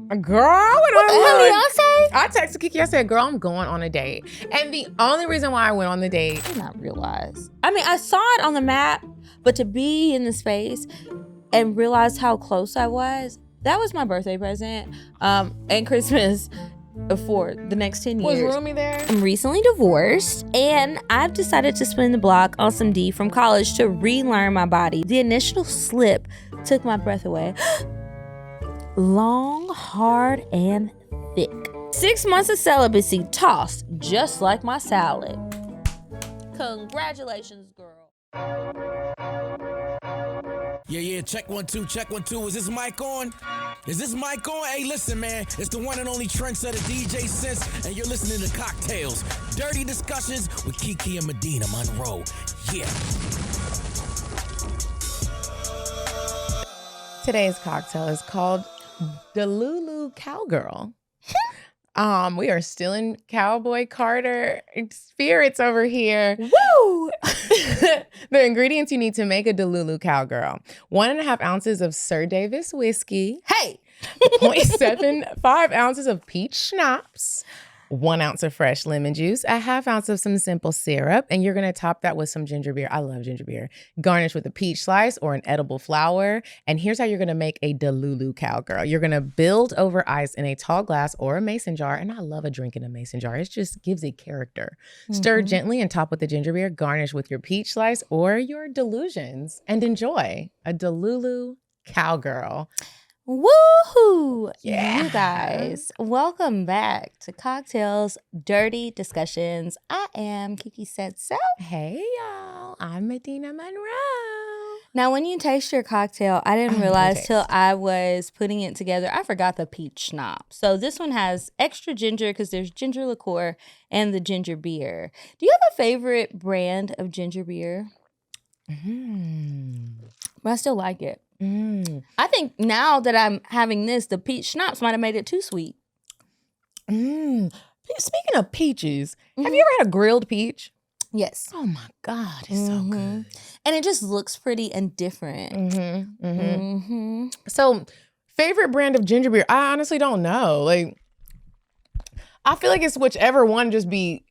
Girl, I Beyonce? I texted Kiki. I said, girl, I'm going on a date. And the only reason why I went on the date. I did not realize. I mean, I saw it on the map, but to be in the space and realize how close I was, that was my birthday present and Christmas for the next 10 years. Was Rumi there? I'm recently divorced, and I've decided to spin the block on some D from college to relearn my body. The initial slip took my breath away. Long, hard, and thick. 6 months of celibacy tossed just like my salad. Congratulations, girl. Yeah, check 1 2, check 1 2. Is this mic on? Is this mic on? Hey, listen, man. It's the one and only trendsetter DJ Sense, and you're listening to CockTales. Dirty discussions with Kiki and Medinah Monroe. Yeah. Today's cocktail is called Delulu Cowgirl. We are still in Cowboy Carter spirits over here. Woo! The ingredients you need to make a Delulu Cowgirl: 1.5 ounces of Sir Davis whiskey. Hey! 0.75 ounces of peach schnapps. 1 ounce of fresh lemon juice, a 1/2 ounce of some simple syrup, and you're gonna top that with some ginger beer. I love ginger beer. Garnish with a peach slice or an edible flower. And here's how you're gonna make a Delulu Cowgirl. You're gonna build over ice in a tall glass or a mason jar. And I love a drink in a mason jar. It just gives it character. Stir gently and top with the ginger beer. Garnish with your peach slice or your delusions, and enjoy a Delulu Cowgirl. Woohoo! Yeah. You guys, welcome back to CockTales Dirty Discussions. I am Kiki Said So. Hey y'all, I'm Medinah Monroe. Now, when you taste your cocktail, I didn't realize till I was putting it together, I forgot the peach schnapps. So this one has extra ginger because there's ginger liqueur and the ginger beer. Do you have a favorite brand of ginger beer? But I still like it. I think now that I'm having this, the peach schnapps might have made it too sweet. Speaking of peaches, have you ever had a grilled peach? Yes. Oh my God, it's so good. And it just looks pretty and different. So, favorite brand of ginger beer? I honestly don't know. Like, I feel like it's whichever one. Just be.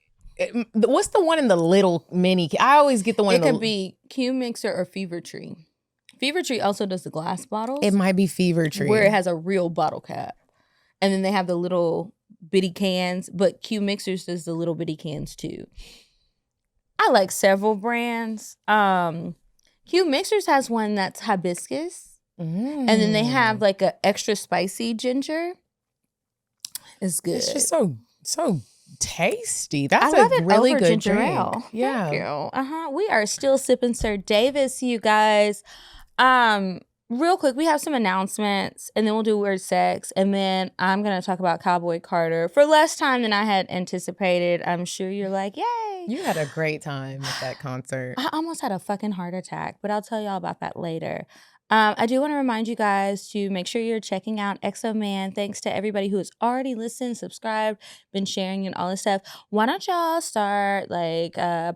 What's the one in the little mini? I always get the one. It could be Q Mixer or Fever Tree. Fever Tree also does the glass bottles. It might be Fever Tree, where it has a real bottle cap, and then they have the little bitty cans. But Q Mixers does the little bitty cans too. I like several brands. Q Mixers has one that's hibiscus, and then they have like a extra spicy ginger. It's good. It's just so tasty. That's I love a it really over good ginger drink. ale. Yeah. Thank you. We are still sipping Sir Davis, you guys. Real quick, we have some announcements, and then we'll do weird sex, and then I'm gonna talk about Cowboy Carter for less time than I had anticipated. I'm sure you're like, yay! You had a great time at that concert. I almost had a fucking heart attack, but I'll tell y'all about that later. I do want to remind you guys to make sure you're checking out Exo Man. Thanks to everybody who has already listened, subscribed, been sharing, and all this stuff. Why don't y'all start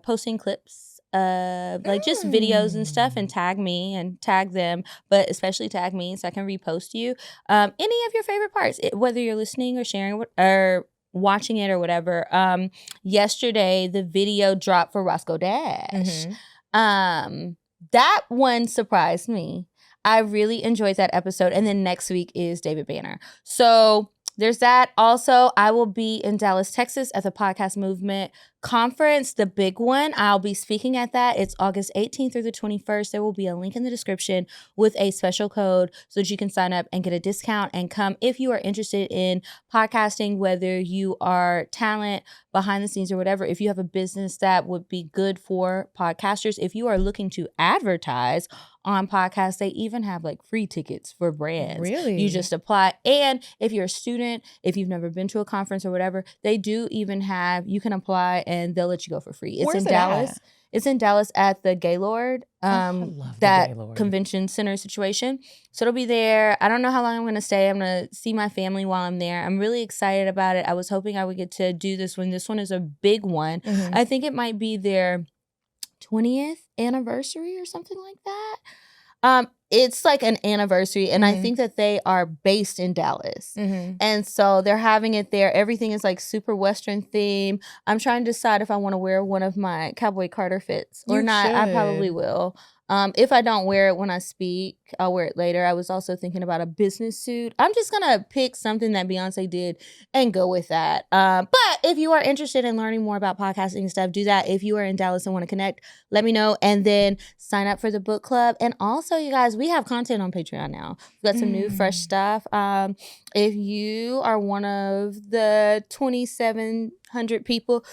posting clips? Just videos and stuff, and tag me and tag them, but especially tag me so I can repost you. Any of your favorite parts, whether you're listening or sharing or watching it or whatever. Yesterday the video dropped for Roscoe Dash. That one surprised me. I really enjoyed that episode. And then next week is David Banner. So there's that. Also, I will be in Dallas, Texas at the Podcast Movement Conference, the big one. I'll be speaking at that. It's August 18th through the 21st. There will be a link in the description with a special code so that you can sign up and get a discount and come if you are interested in podcasting, whether you are talent, behind the scenes or whatever. If you have a business that would be good for podcasters, if you are looking to advertise on podcasts, they even have like free tickets for brands. Really? You just apply. And if you're a student, if you've never been to a conference or whatever, they do even have, you can apply and they'll let you go for free. It's Where's in it Dallas. at? It's in Dallas at the Gaylord, I love the that Gaylord. convention center situation. So it'll be there. I don't know how long I'm going to stay. I'm going to see my family while I'm there. I'm really excited about it. I was hoping I would get to do this one. This one is a big one. I think it might be their 20th anniversary or something like that. it's like an anniversary, and I think that they are based in Dallas. And so they're having it there. Everything is like super Western theme. I'm trying to decide if I want to wear one of my Cowboy Carter fits or not. I probably will. If I don't wear it when I speak, I'll wear it later. I was also thinking about a business suit. I'm just going to pick something that Beyonce did and go with that. But if you are interested in learning more about podcasting and stuff, do that. If you are in Dallas and want to connect, let me know. And then sign up for the book club. And also, you guys, we have content on Patreon now. We've got some new, fresh stuff. If you are one of the 2,700 people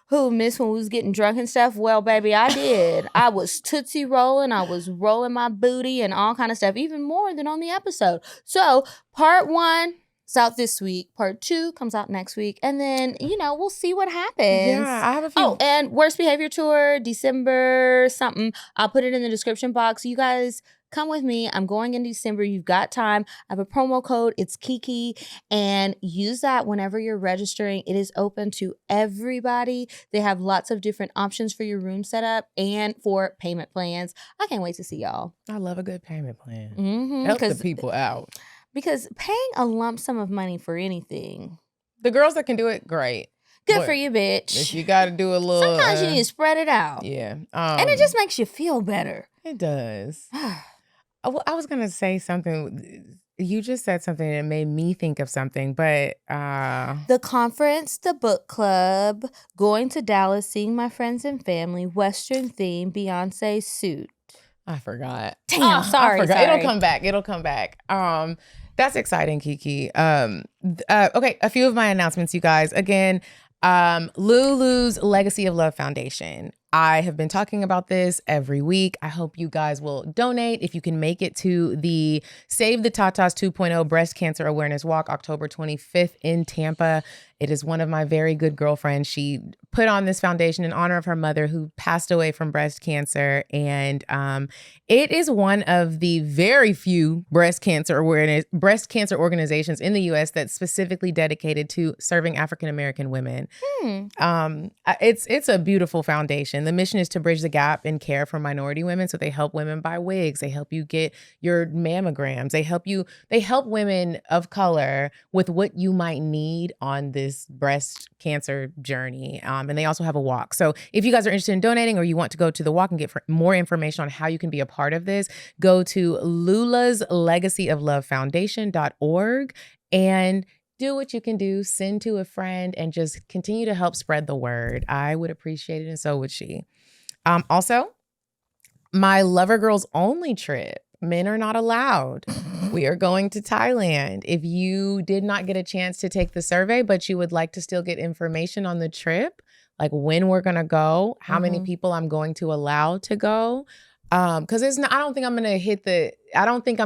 who missed when we was getting drunk and stuff, well, baby, I did. I was Tootsie rolling. I was rolling my booty and all kind of stuff, even more than on the episode. So part 1 is out this week. Part 2 comes out next week. And then, we'll see what happens. Yeah, I have a few. Oh, and Worst Behavior Tour, December something. I'll put it in the description box. You guys come with me. I'm going in December. You've got time. I have a promo code. It's Kiki. And use that whenever you're registering. It is open to everybody. They have lots of different options for your room setup and for payment plans. I can't wait to see y'all. I love a good payment plan. Mm-hmm, Help the people out. Because paying a lump sum of money for anything. The girls that can do it, great. Good for you, bitch. If you got to do a little. Sometimes you need to spread it out. Yeah. And it just makes you feel better. It does. I was going to say something. You just said something that made me think of something, but... The conference, the book club, going to Dallas, seeing my friends and family, Western theme, Beyonce suit. I forgot. Damn, sorry. It'll come back. That's exciting, Kiki. Okay, a few of my announcements, you guys. Again, Lulu's Legacy of Love Foundation. I have been talking about this every week. I hope you guys will donate. If you can make it to the Save the Tatas 2.0 Breast Cancer Awareness Walk, October 25th in Tampa. It is one of my very good girlfriends. She put on this foundation in honor of her mother who passed away from breast cancer. And it is one of the very few breast cancer organizations in the U.S. that's specifically dedicated to serving African-American women. It's a beautiful foundation. The mission is to bridge the gap in care for minority women. So they help women buy wigs. They help you get your mammograms. They help women of color with what you might need on this breast cancer journey. And they also have a walk. So if you guys are interested in donating or you want to go to the walk and get more information on how you can be a part of this, go to Lula's Legacy of Love Foundation.org and do what you can do, send to a friend, and just continue to help spread the word. I would appreciate it, and so would she. Also, my Lover Girls Only trip. Men are not allowed. We are going to Thailand. If you did not get a chance to take the survey, but you would like to still get information on the trip, like when we're going to go, how many people I'm going to allow to go. Because I don't think I'm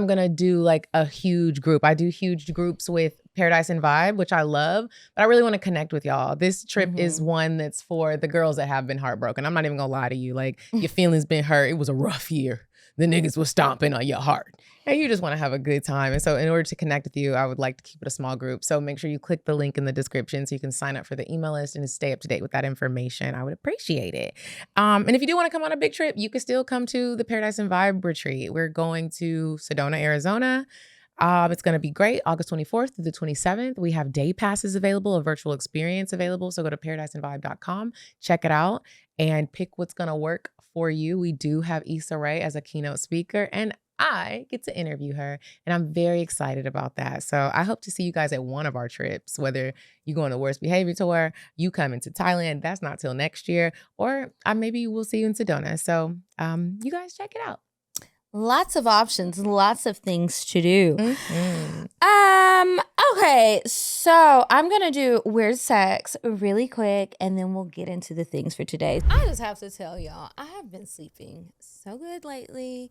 going to do like a huge group. I do huge groups with Paradise and Vibe, which I love, but I really want to connect with y'all. This trip is one that's for the girls that have been heartbroken. I'm not even going to lie to you. Like, your feelings been hurt. It was a rough year. The niggas was stomping on your heart. And you just want to have a good time. And so in order to connect with you, I would like to keep it a small group. So make sure you click the link in the description so you can sign up for the email list and stay up to date with that information. I would appreciate it. And if you do want to come on a big trip, you can still come to the Paradise and Vibe retreat. We're going to Sedona, Arizona. It's going to be great. August 24th through the 27th. We have day passes available, a virtual experience available. So go to paradiseandvibe.com, check it out, and pick what's going to work for you. We do have Issa Rae as a keynote speaker, and I get to interview her, and I'm very excited about that. So I hope to see you guys at one of our trips, whether you go on the Worst Behavior Tour, you come into Thailand, that's not till next year, or maybe we'll see you in Sedona. So you guys check it out. Lots of options, lots of things to do. Okay, so I'm going to do Weird Sex really quick, and then we'll get into the things for today. I just have to tell y'all, I have been sleeping so good lately.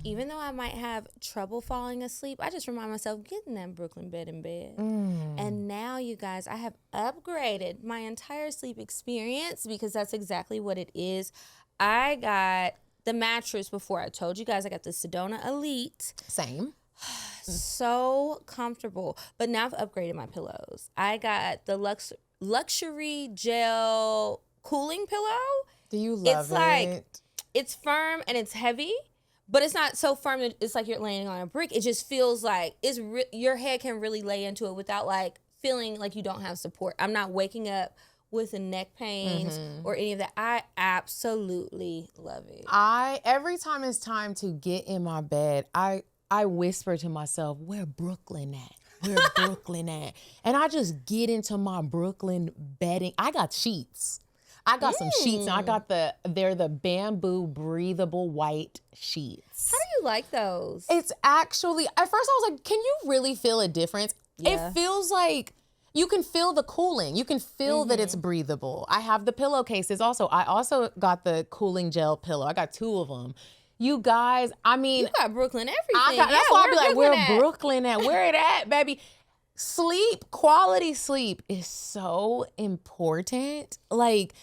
Even though I might have trouble falling asleep, I just remind myself, get in that Brooklyn bed in bed. And now, you guys, I have upgraded my entire sleep experience because that's exactly what it is. I got the mattress before. I told you guys I got the Sedona Elite. Same. So comfortable. But now I've upgraded my pillows. I got the luxury gel cooling pillow. Do you love it? It's firm and it's heavy, but it's not so firm that it's like you're laying on a brick. It just feels like your head can really lay into it without like feeling like you don't have support. I'm not waking up with a neck pains or any of that. I absolutely love it. Every time it's time to get in my bed, I whisper to myself, where Brooklyn at? Where Brooklyn at? And I just get into my Brooklyn bedding. I got sheets. I got some sheets, and they're the bamboo breathable white sheets. How do you like those? It's actually, at first I was like, can you really feel a difference? Yeah. It feels like you can feel the cooling. You can feel that it's breathable. I have the pillowcases also. I also got the cooling gel pillow. I got 2 of them. You guys, I mean. You got Brooklyn everything. That's why I be like, where Brooklyn at? Where it at, baby? Sleep, quality sleep is so important. Like,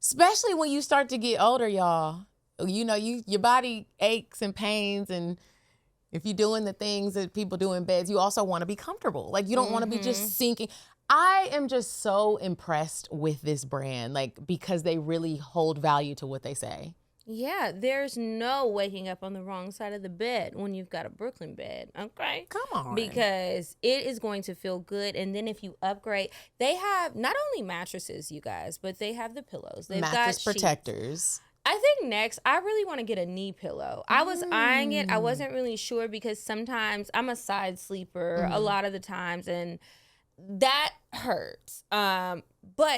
especially when you start to get older, y'all. You know, your body aches and pains, and if you're doing the things that people do in beds, you also want to be comfortable. Like, you don't want to be just sinking. I am just so impressed with this brand, like, because they really hold value to what they say. Yeah, there's no waking up on the wrong side of the bed when you've got a Brooklyn bed, okay? Come on. Because it is going to feel good. And then if you upgrade, they have not only mattresses, you guys, but they have the pillows. They've mattress got protectors. I think next, I really want to get a knee pillow. I was eyeing it. I wasn't really sure because sometimes I'm a side sleeper a lot of the times, and that hurts. But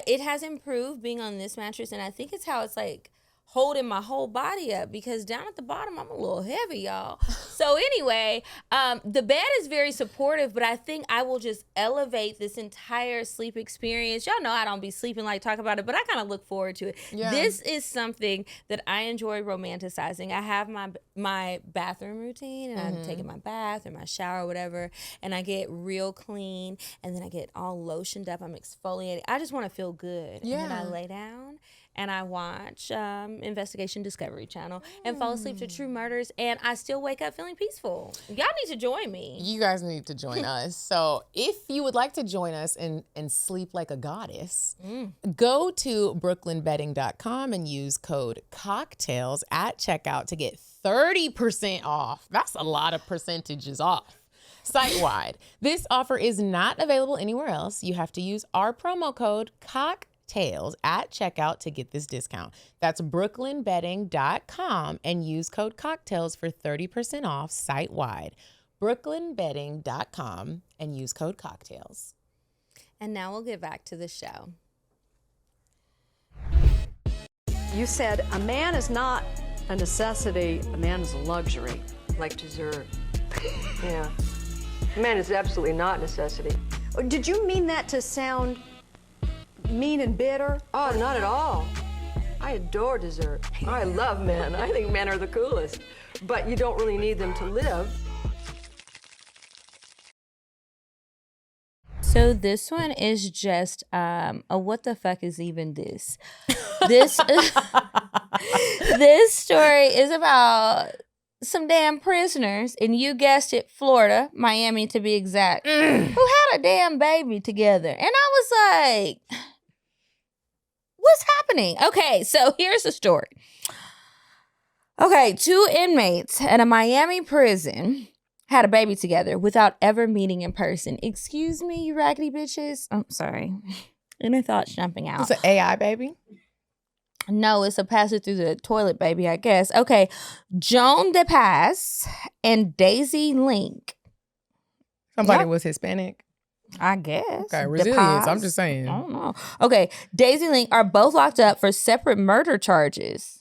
it has improved being on this mattress, and I think it's how it's like holding my whole body up, because down at the bottom, I'm a little heavy, y'all. So anyway, the bed is very supportive, but I think I will just elevate this entire sleep experience. Y'all know I don't be sleeping like talk about it, but I kind of look forward to it. Yeah. This is something that I enjoy romanticizing. I have my bathroom routine, and I'm taking my bath or my shower or whatever, and I get real clean, and then I get all lotioned up. I'm exfoliating. I just want to feel good. Yeah. And then I lay down and I watch Investigation Discovery Channel and fall asleep to true murders, and I still wake up feeling peaceful. Y'all need to join me. You guys need to join us. So if you would like to join us and sleep like a goddess, go to brooklynbedding.com and use code CockTales at checkout to get 30% off. That's a lot of percentages off. Site-wide. This offer is not available anywhere else. You have to use our promo code CockTales at checkout to get this discount. That's brooklynbedding.com and use code CockTales for 30% off site-wide. brooklynbedding.com and use code CockTales. And now we'll get back to the show. You said a man is not a necessity, a man is a luxury. Like dessert. Yeah. A man is absolutely not a necessity. Did you mean that to sound mean and bitter? Oh, not at all. I adore dessert. I love men. I think men are the coolest. But you don't really need them to live. So this one is just what the fuck is even this? This this story is about some damn prisoners, and you guessed it, Florida, Miami to be exact, who had a damn baby together. And I was like, what's happening? Okay, so here's the story. Okay, 2 inmates at a Miami prison had a baby together without ever meeting in person. Excuse me, you raggedy bitches. I'm sorry. Inner thoughts jumping out. It's an AI baby? No, it's a pass it through the toilet baby, I guess. Okay, Joan DePaz and Daisy Link. Somebody was Hispanic? I guess. Okay, resilience. I'm just saying. I don't know. Okay, Daisy Link are both locked up for separate murder charges.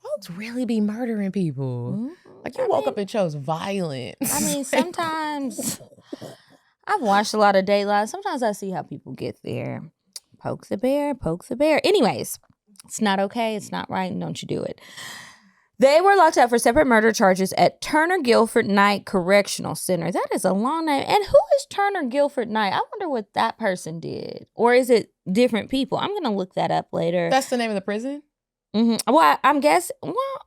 Folks really be murdering people. Mm-hmm. Like, you woke up and chose violence. I mean, sometimes I've watched a lot of Daylight. Sometimes I see how people get there. Poke the bear, poke the bear. Anyways, it's not okay. It's not right. And don't you do it. They were locked up for separate murder charges at Turner Guilford Knight Correctional Center. That is a long name. And who is Turner Guilford Knight? I wonder what that person did. Or is it different people? I'm going to look that up later. That's the name of the prison? Mm-hmm. Well, I'm guessing,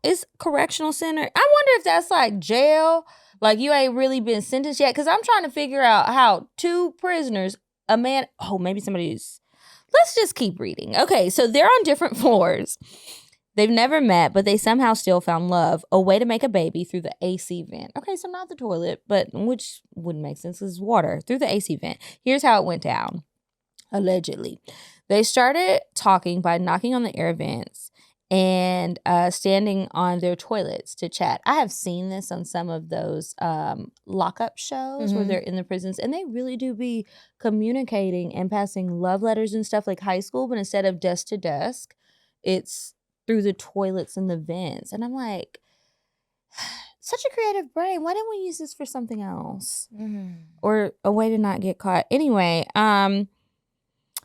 it's correctional center. I wonder if that's like jail. Like you ain't really been sentenced yet. Because I'm trying to figure out how 2 prisoners, a man, maybe somebody's. Let's just keep reading. Okay, so they're on different floors. They've never met, but they somehow still found love, a way to make a baby through the AC vent. Okay, so not the toilet, but which wouldn't make sense. It's water through the AC vent. Here's how it went down, allegedly. They started talking by knocking on the air vents and standing on their toilets to chat. I have seen this on some of those lockup shows where they're in the prisons, and they really do be communicating and passing love letters and stuff like high school, but instead of desk to desk, it's through the toilets and the vents. And I'm like, such a creative brain. Why didn't we use this for something else? Or a way to not get caught? Anyway,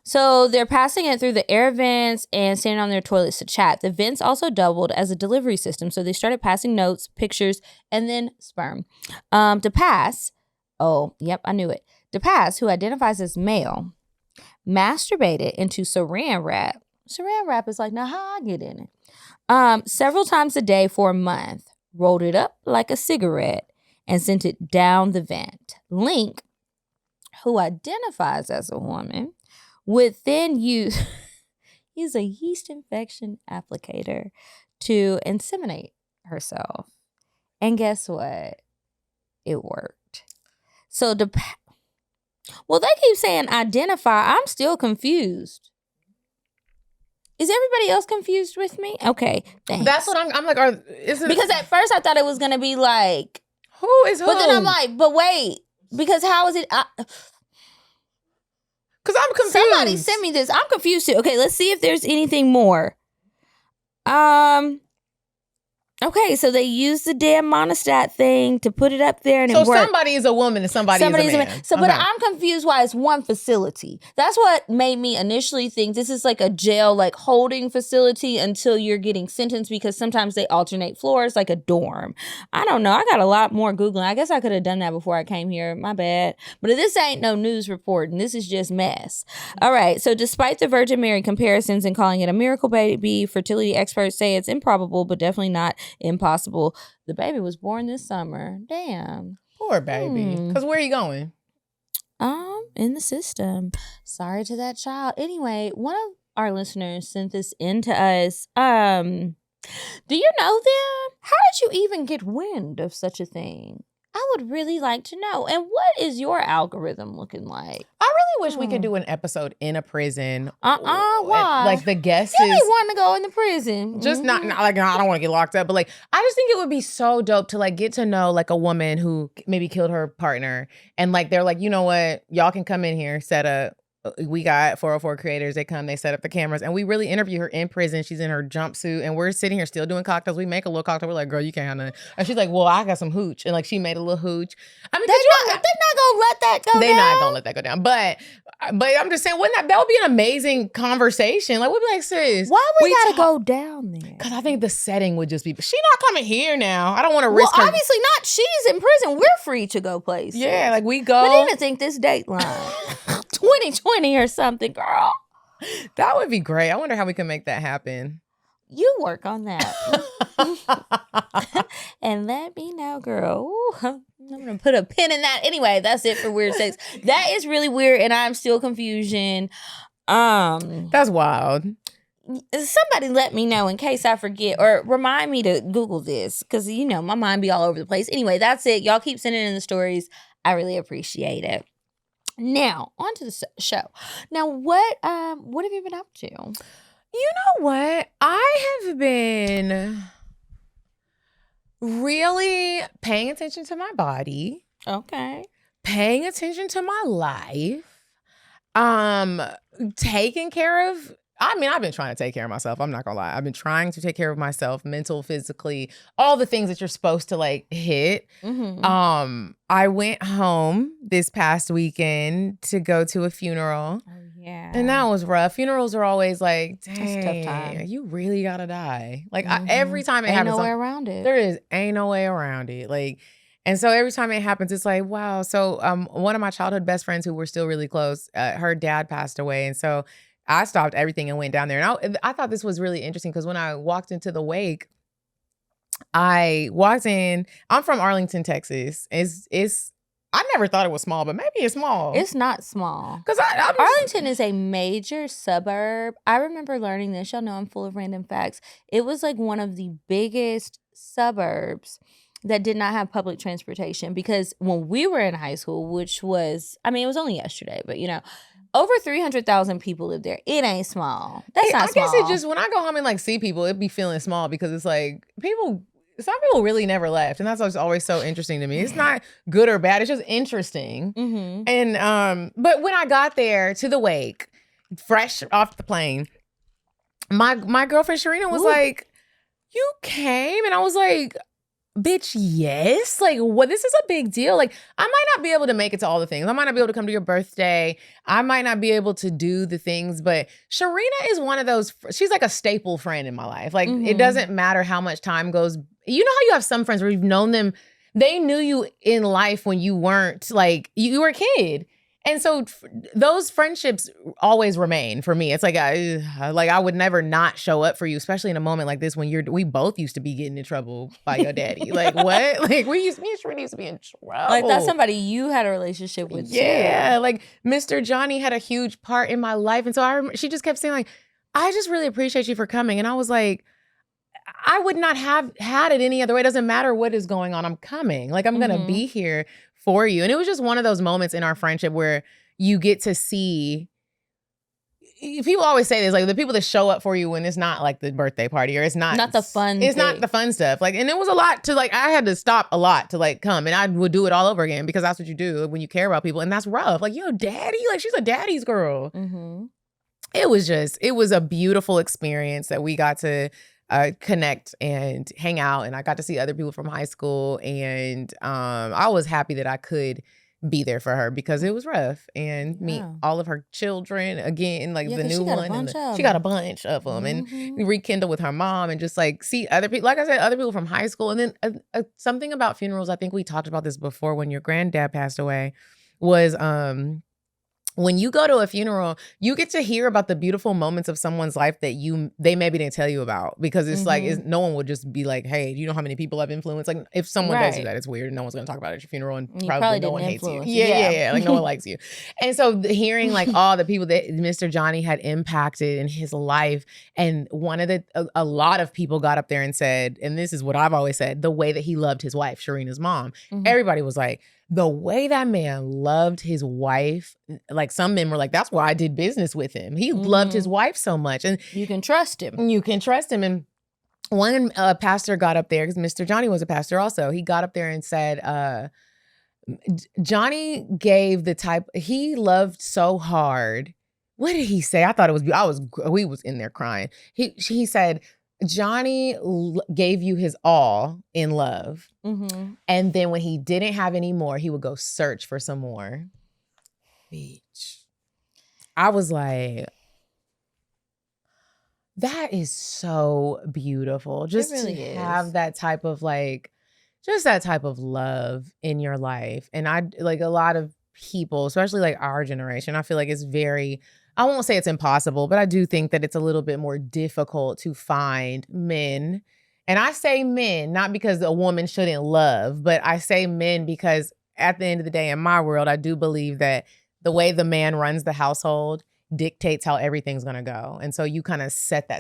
so they're passing it through the air vents and standing on their toilets to chat. The vents also doubled as a delivery system. So they started passing notes, pictures, and then sperm. DePass, oh, yep, I knew it. DePass, who identifies as male, masturbated into saran wrap. Saran wrap is like, now how I get in it? Several times a day for a month, rolled it up like a cigarette, and sent it down the vent. Link, who identifies as a woman, would then use a yeast infection applicator to inseminate herself. And guess what? It worked. So well, they keep saying identify. I'm still confused. Is everybody else confused with me? Okay, thanks. That's what I'm like, is it? Because at first I thought it was going to be like, who is who? But then I'm like, but wait, because how is it? Because I'm confused. Somebody sent me this. I'm confused too. Okay, let's see if there's anything more. Okay, so they used the damn monostat thing to put it up there, and so it worked. Somebody is a woman and somebody is a man. So, but I'm confused why it's one facility. That's what made me initially think this is like a jail, like holding facility until you're getting sentenced, because sometimes they alternate floors like a dorm. I don't know. I got a lot more Googling. I guess I could have done that before I came here. My bad. But this ain't no news reporting. This is just mess. All right. So despite the Virgin Mary comparisons and calling it a miracle baby, fertility experts say it's improbable, but definitely not impossible. The baby was born this summer. Damn. Poor baby. Because where are you going? In the system. Sorry to that child. Anyway, one of our listeners sent this in to us. Do you know them? How did you even get wind of such a thing? I would really like to know. And what is your algorithm looking like? I really wish we could do an episode in a prison. Why? Like the guests. You be wanting to go in the prison. Just not like, I don't want to get locked up, but like, I just think it would be so dope to like get to know like a woman who maybe killed her partner, and like they're like, you know what, y'all can come in here, set up. We got 404 creators. They come, they set up the cameras, and we really interview her in prison. She's in her jumpsuit, and we're sitting here still doing cocktails. We make a little cocktail. We're like, girl, you can't have none. And she's like, well, I got some hooch. And like, she made a little hooch. I mean, they're not gonna let that go down. They're not gonna let that go down. But I'm just saying, that would be an amazing conversation. Like, we'd be like, sis, why we gotta go down there? Because I think the setting would just be, she not coming here now. I don't want to risk her. Obviously not. She's in prison. We're free to go places. Yeah, like we go. But I didn't think this Dateline 2020 or something, girl. That would be great. I wonder how we can make that happen. You work on that. And let me know, girl. Ooh, I'm going to put a pin in that. Anyway, that's it for weird sex. That is really weird, and I'm still confusion. That's wild. Somebody let me know in case I forget, or remind me to Google this, because, you know, my mind be all over the place. Anyway, that's it. Y'all keep sending in the stories. I really appreciate it. Now, on to the show. Now, what have you been up to? You know what? I have been really paying attention to my body. Okay. Paying attention to my life. Taking care of, I've been trying to take care of myself. I'm not gonna lie. I've been trying to take care of myself, mental, physically, all the things that you're supposed to like hit. Mm-hmm. I went home this past weekend to go to a funeral. Oh, yeah. And that was rough. Funerals are always like, dang, it's a tough time. You really gotta die. Like every time it happens. Ain't no way around it. Ain't no way around it. Like, and so every time it happens, it's like, wow. So one of my childhood best friends who were still really close, her dad passed away. And so I stopped everything and went down there. And I thought this was really interesting because when I walked into the wake, I walked in. I'm from Arlington, Texas. It's I never thought it was small, but maybe it's small. It's not small. Because Arlington is a major suburb. I remember learning this. Y'all know I'm full of random facts. It was like one of the biggest suburbs that did not have public transportation, because when we were in high school, which was, I mean, it was only yesterday, but over 300,000 people live there. It ain't small. That's not small. I guess it just, when I go home and like see people, it'd be feeling small because it's like some people really never left. And that's what's always so interesting to me. It's not good or bad. It's just interesting. Mm-hmm. And, but when I got there to the wake, fresh off the plane, my girlfriend Sharina was like, you came? And I was like, bitch, yes. Like, what? This is a big deal. Like, I might not be able to make it to all the things. I might not be able to come to your birthday. I might not be able to do the things, but Sharina is one of those, she's like a staple friend in my life. Like, it doesn't matter how much time goes. You know how you have some friends where you've known them, they knew you in life when you weren't, like, you were a kid. And so those friendships always remain for me. It's like I would never not show up for you, especially in a moment like this when we both used to be getting in trouble by your daddy. Like, what? Like, me and Sharina used to be in trouble. Like, that's somebody you had a relationship with. Yeah, too. like Mr. Johnny had a huge part in my life. And so I remember she just kept saying like, I just really appreciate you for coming. And I was like, I would not have had it any other way. It doesn't matter what is going on. I'm coming. Like, I'm going to be here for you. And it was just one of those moments in our friendship where you get to see, people always say this, like the people that show up for you when it's not like the birthday party or it's not the fun it's thing. not the fun stuff. Like, and it was a lot to like, I had to stop a lot to like come, and I would do it all over again because that's what you do when you care about people. And that's rough. Like, yo, daddy, like she's a daddy's girl. It was a beautiful experience that we got to connect and hang out, and I got to see other people from high school, and I was happy that I could be there for her because it was rough, and meet all of her children again, like the new one. She got a bunch of them, and rekindle with her mom, and just like see other people. Like I said, other people from high school, and then something about funerals. I think we talked about this before when your granddad passed away. Was when you go to a funeral, you get to hear about the beautiful moments of someone's life that they maybe didn't tell you about, because it's like, no one would just be like, hey, do you know how many people I've influenced? Like, if someone does do that, it's weird. No one's going to talk about it at your funeral, and probably no one hates you. Yeah. Like, no one likes you. And so hearing like all the people that Mr. Johnny had impacted in his life, and a lot of people got up there and said, and this is what I've always said, the way that he loved his wife, Sharina's mom, everybody was like, the way that man loved his wife, like some men were like, that's why I did business with him. He loved his wife so much. And you can trust him. You can trust him. And one pastor got up there, because Mr. Johnny was a pastor also. He got up there and said, Johnny gave he loved so hard. What did he say? I thought it was, we was in there crying. He said, Johnny gave you his all in love. And then when he didn't have any more, he would go search for some more. Bitch. I was like, that is so beautiful. Just really to have that type of like, just that type of love in your life. And I like a lot of people, especially like our generation, I feel like it's very, I won't say it's impossible, but I do think that it's a little bit more difficult to find men. And I say men, not because a woman shouldn't love, but I say men because at the end of the day, in my world, I do believe that the way the man runs the household dictates how everything's going to go. And so you kind of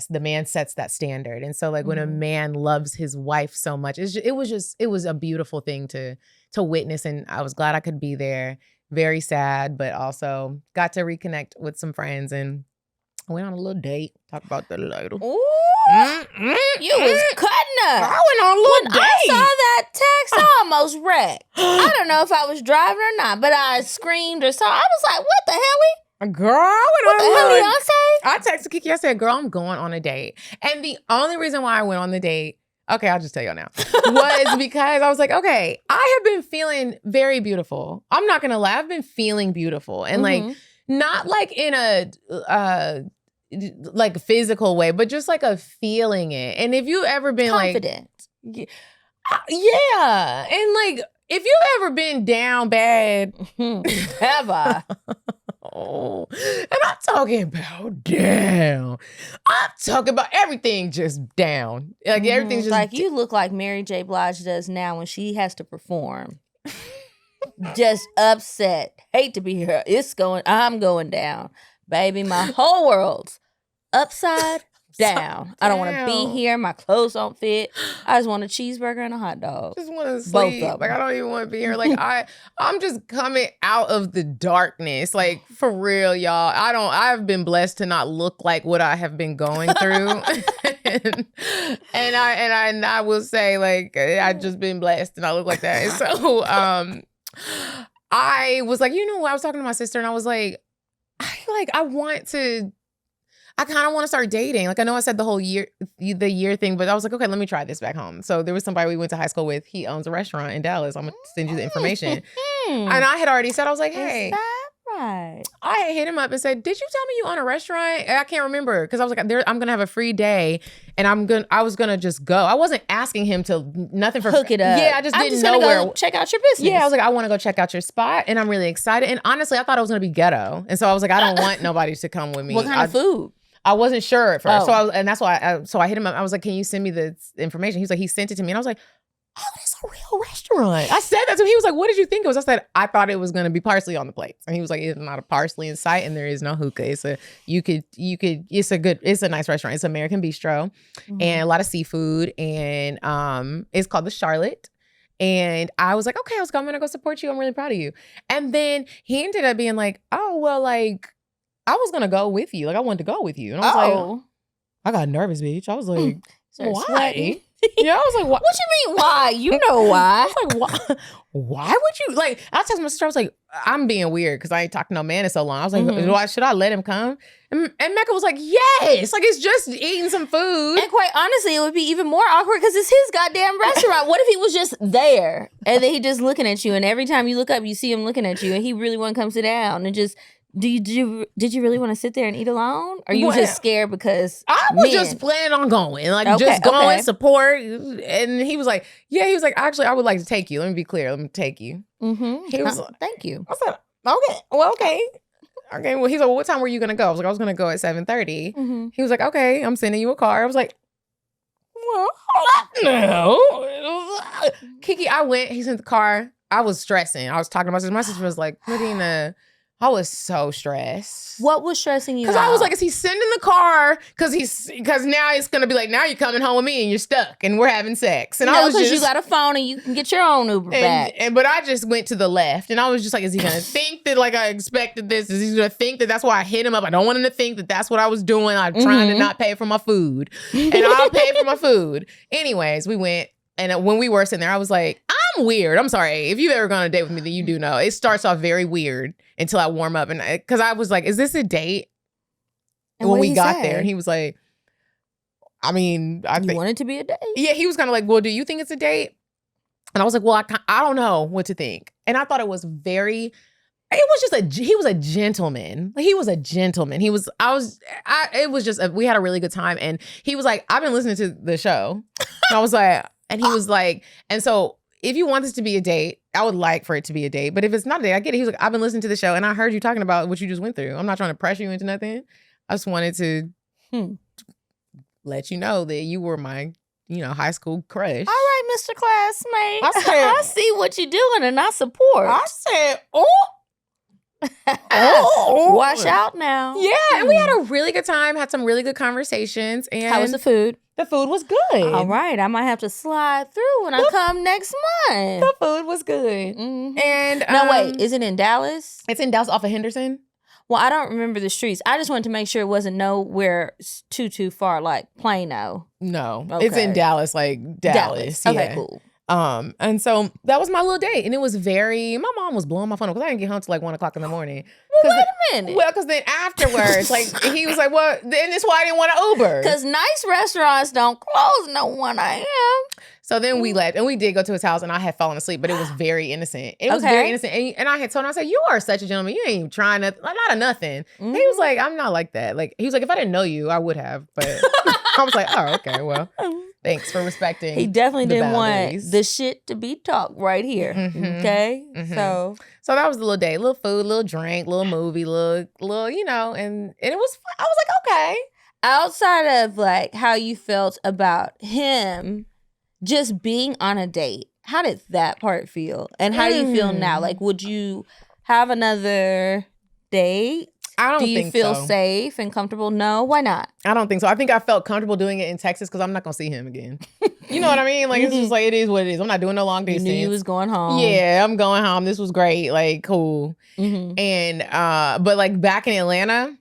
the man sets that standard. And so like when a man loves his wife so much, it was a beautiful thing to witness. And I was glad I could be there. Very sad, but also got to reconnect with some friends, and I went on a little date. Talk about that later. Ooh, you was cutting up. I went on a little date. I saw that text, I almost wrecked. I don't know if I was driving or not, but I screamed or something. I was like, what the hell? Girl, I went on What the hell, Beyonce? I texted Kiki. I said, girl, I'm going on a date. And the only reason why I went on the date, okay, I'll just tell y'all now, was because I was like, okay, I have been feeling very beautiful. I'm not going to lie. I've been feeling beautiful. And like, not like in a like physical way, but just like a feeling it. And if you ever been confident. Like, yeah. And like, if you ever been down bad, ever. Oh, and I'm talking about down. I'm talking about everything just down. Like everything's just like you look like Mary J. Blige does now when she has to perform. just upset. Hate to be here. I'm going down. Baby, my whole world's upside down. I don't want to be here. My clothes don't fit. I just want a cheeseburger and a hot dog. Just want to sleep. Both of them. Like, I don't even want to be here. Like, I'm just coming out of the darkness. Like, for real, y'all. I've been blessed to not look like what I have been going through. and I will say, like, I've just been blessed to not look like that. And so I was like, I was talking to my sister and I was like, I kind of want to start dating. Like, I know I said the year thing, but I was like, okay, let me try this back home. So there was somebody we went to high school with. He owns a restaurant in Dallas. I'm going to send you the information. And I had already said, I was like, hey. Is that right? I hit him up and said, did you tell me you own a restaurant? I can't remember. Because I was like, I'm going to have a free day. And I was going to just go. I wasn't asking him to nothing for hook it up. Yeah, I just didn't know where. Go check out your business. Yeah, I was like, I want to go check out your spot. And I'm really excited. And honestly, I thought it was going to be ghetto. And so I was like, I don't want nobody to come with me. What kind of food? I wasn't sure at first. Oh. That's why I hit him up. I was like, can you send me the information? He was like, he sent it to me. And I was like, oh, it's a real restaurant. I said that to him. He was like, what did you think it was? I said, I thought it was going to be parsley on the plates. And he was like, it's not a parsley in sight and there is no hookah. It's a nice restaurant. It's American Bistro and a lot of seafood. And it's called the Charlotte. And I was like, okay, I'm going to go support you. I'm really proud of you. And then he ended up being like, oh, well, like, I was going to go with you. Like, I wanted to go with you. And I was like, I got nervous, bitch. I was like, why? Yeah, I was like, what you mean, why? You know why. I was like, why would you? Like, I texted my sister, I was like, I'm being weird because I ain't talking to no man in so long. I was like, should I let him come? And Mecca was like, yes. Like, it's just eating some food. And quite honestly, it would be even more awkward because it's his goddamn restaurant. What if he was just there and then he just looking at you and every time you look up, you see him looking at you and he really want to come sit down and just... Did you really want to sit there and eat alone? Or you just scared because I was just planning on going. Like, just going, support. And he was like, actually, I would like to take you. Let me be clear. Let me take you. He was like, thank you. I said, okay. Well, okay. Okay. Well, he's like, well, what time were you going to go? I was like, I was going to go at 7:30. He was like, okay, I'm sending you a car. I was like, well, no. Kiki, I went. He's in the car. I was stressing. I was talking to my sister. My sister was like, Medina, I was so stressed. What was stressing you? Because I was like, is he sending the car? Because now it's gonna be like, now you're coming home with me and you're stuck and we're having sex. And I was just, you got a phone and you can get your own Uber back. But I just went to the left and I was just like, is he gonna think that like I expected this? Is he gonna think that that's why I hit him up? I don't want him to think that that's what I was doing. I'm trying to not pay for my food, and I'll pay for my food. Anyways, we went. And when we were sitting there, I was like, I'm weird. I'm sorry. If you've ever gone on a date with me, then you do know. It starts off very weird until I warm up. And because I was like, is this a date? And when we got there, and he was like, I mean, I think. You want it to be a date? Yeah, he was kind of like, well, do you think it's a date? And I was like, well, I don't know what to think. And I thought it was he was a gentleman. He was a gentleman. We had a really good time. And he was like, I've been listening to the show. And I was like, and he was like, and so if you want this to be a date, I would like for it to be a date. But if it's not a date, I get it. He was like, I've been listening to the show and I heard you talking about what you just went through. I'm not trying to pressure you into nothing. I just wanted to let you know that you were my, high school crush. All right, Mr. Classmate. I see what you're doing and I support. I said, Watch out now. Yeah, and we had a really good time, had some really good conversations. And how was the food? The food was good. All right, I might have to slide through when I come next month. The food was good. And no, wait, is it in Dallas? It's in Dallas off of Henderson. Well, I don't remember the streets. I just wanted to make sure it wasn't nowhere too far, like Plano. No, it's in Dallas, like Dallas. Yeah. Okay, cool. And so that was my little date. And it was my mom was blowing my phone up because I didn't get home till like 1 o'clock in the morning. Well, wait a minute. Well, because then afterwards, like he was like, well, then that's why I didn't want to Uber. Because nice restaurants don't close no 1 a.m. So then we left and we did go to his house and I had fallen asleep, but it was very innocent. It was very innocent. And I had told him, I said, you are such a gentleman. You ain't even trying nothing, not a nothing. He was like, I'm not like that. Like, he was like, if I didn't know you, I would have. But I was like, oh, okay, well. Thanks for respecting. He definitely didn't boundaries. want the shit to be talked right here. Okay? So that was the little day. Little food, little drink, little movie, little, and it was fun. I was like, okay. Outside of like how you felt about him just being on a date, how did that part feel? And how do you feel now? Like, would you have another date? I don't think so. Do you feel so. safe and comfortable? No, why not? I don't think so. I think I felt comfortable doing it in Texas because I'm not gonna see him again. You know what I mean? Like, it's just like, it is what it is. I'm not doing no long distance. You knew you was going home. Yeah, I'm going home. This was great. Like, cool. And but like back in Atlanta,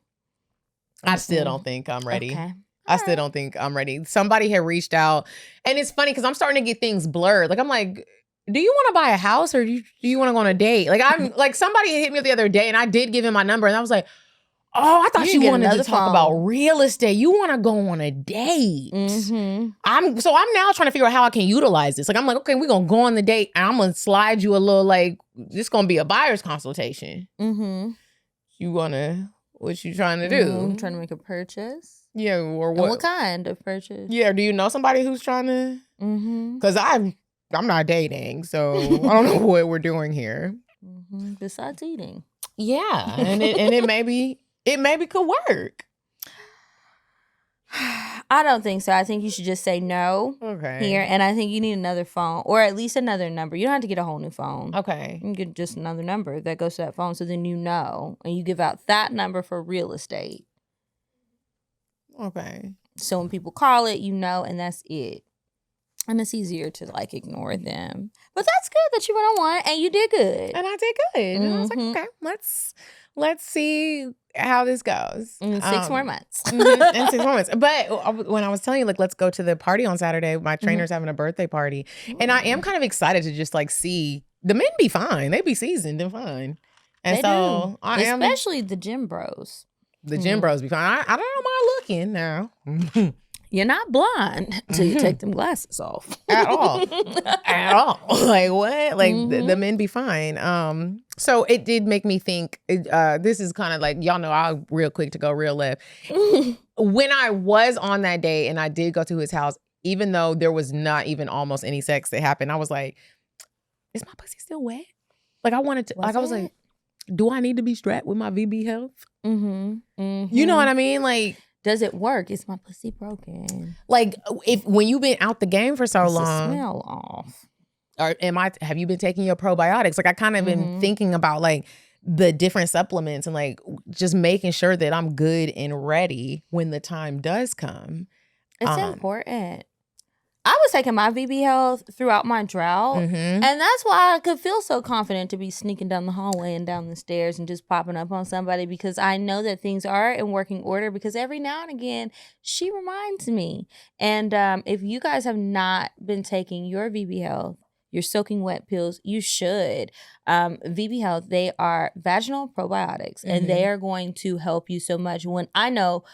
I still don't think I'm ready. Okay. I still don't think I'm ready. Somebody had reached out, and it's funny because I'm starting to get things blurred. Like, I'm like, do you want to buy a house or do you want to go on a date? Like, I'm like, somebody hit me up the other day, and I did give him my number, and I was like, oh, I thought you wanted to talk about real estate. You want to go on a date. I'm now trying to figure out how I can utilize this. Like, I'm like, okay, we're going to go on the date, and I'm going to slide you a little, like, this going to be a buyer's consultation. What you trying to do? Trying to make a purchase? Yeah, or what? And what kind of purchase? Yeah, do you know somebody who's trying to? Because I'm not dating, so I don't know what we're doing here. Besides eating. Yeah, and it maybe could work. I don't think so. I think you should just say no here, and I think you need another phone or at least another number. You don't have to get a whole new phone. Okay. You can get just another number that goes to that phone, so then you know, and you give out that number for real estate. Okay. So when people call it, you know, and that's it. And it's easier to like ignore them. But that's good that you went on one and you did good. And I did good. And I was like, okay, let's see how this goes. In 6 more months. In 6 more months. But when I was telling you, like, let's go to the party on Saturday, my trainer's having a birthday party. And I am kind of excited to just like see the men be fine. They be seasoned and fine. And they so do. Especially the gym bros. The gym bros be fine. I don't mind looking now. You're not blind until you take them glasses off. At all. At all. Like, what? Like, the men be fine. So it did make me think, this is kind of like, y'all know, I'll real quick to go real left. When I was on that day and I did go to his house, even though there was not even almost any sex that happened, I was like, is my pussy still wet? Like, I wanted to, I was like, do I need to be strapped with my VB health? You know what I mean? Like, does it work? Is my pussy broken? Like, when you've been out the game for so long, the smell off. Or have you been taking your probiotics? Like, I kind of been thinking about like the different supplements and like just making sure that I'm good and ready when the time does come. It's important. I was taking my VB health throughout my drought. And that's why I could feel so confident to be sneaking down the hallway and down the stairs and just popping up on somebody, because I know that things are in working order, because every now and again, she reminds me. And if you guys have not been taking your VB health, your soaking wet pills, you should. VB health, they are vaginal probiotics, and they are going to help you so much. When I know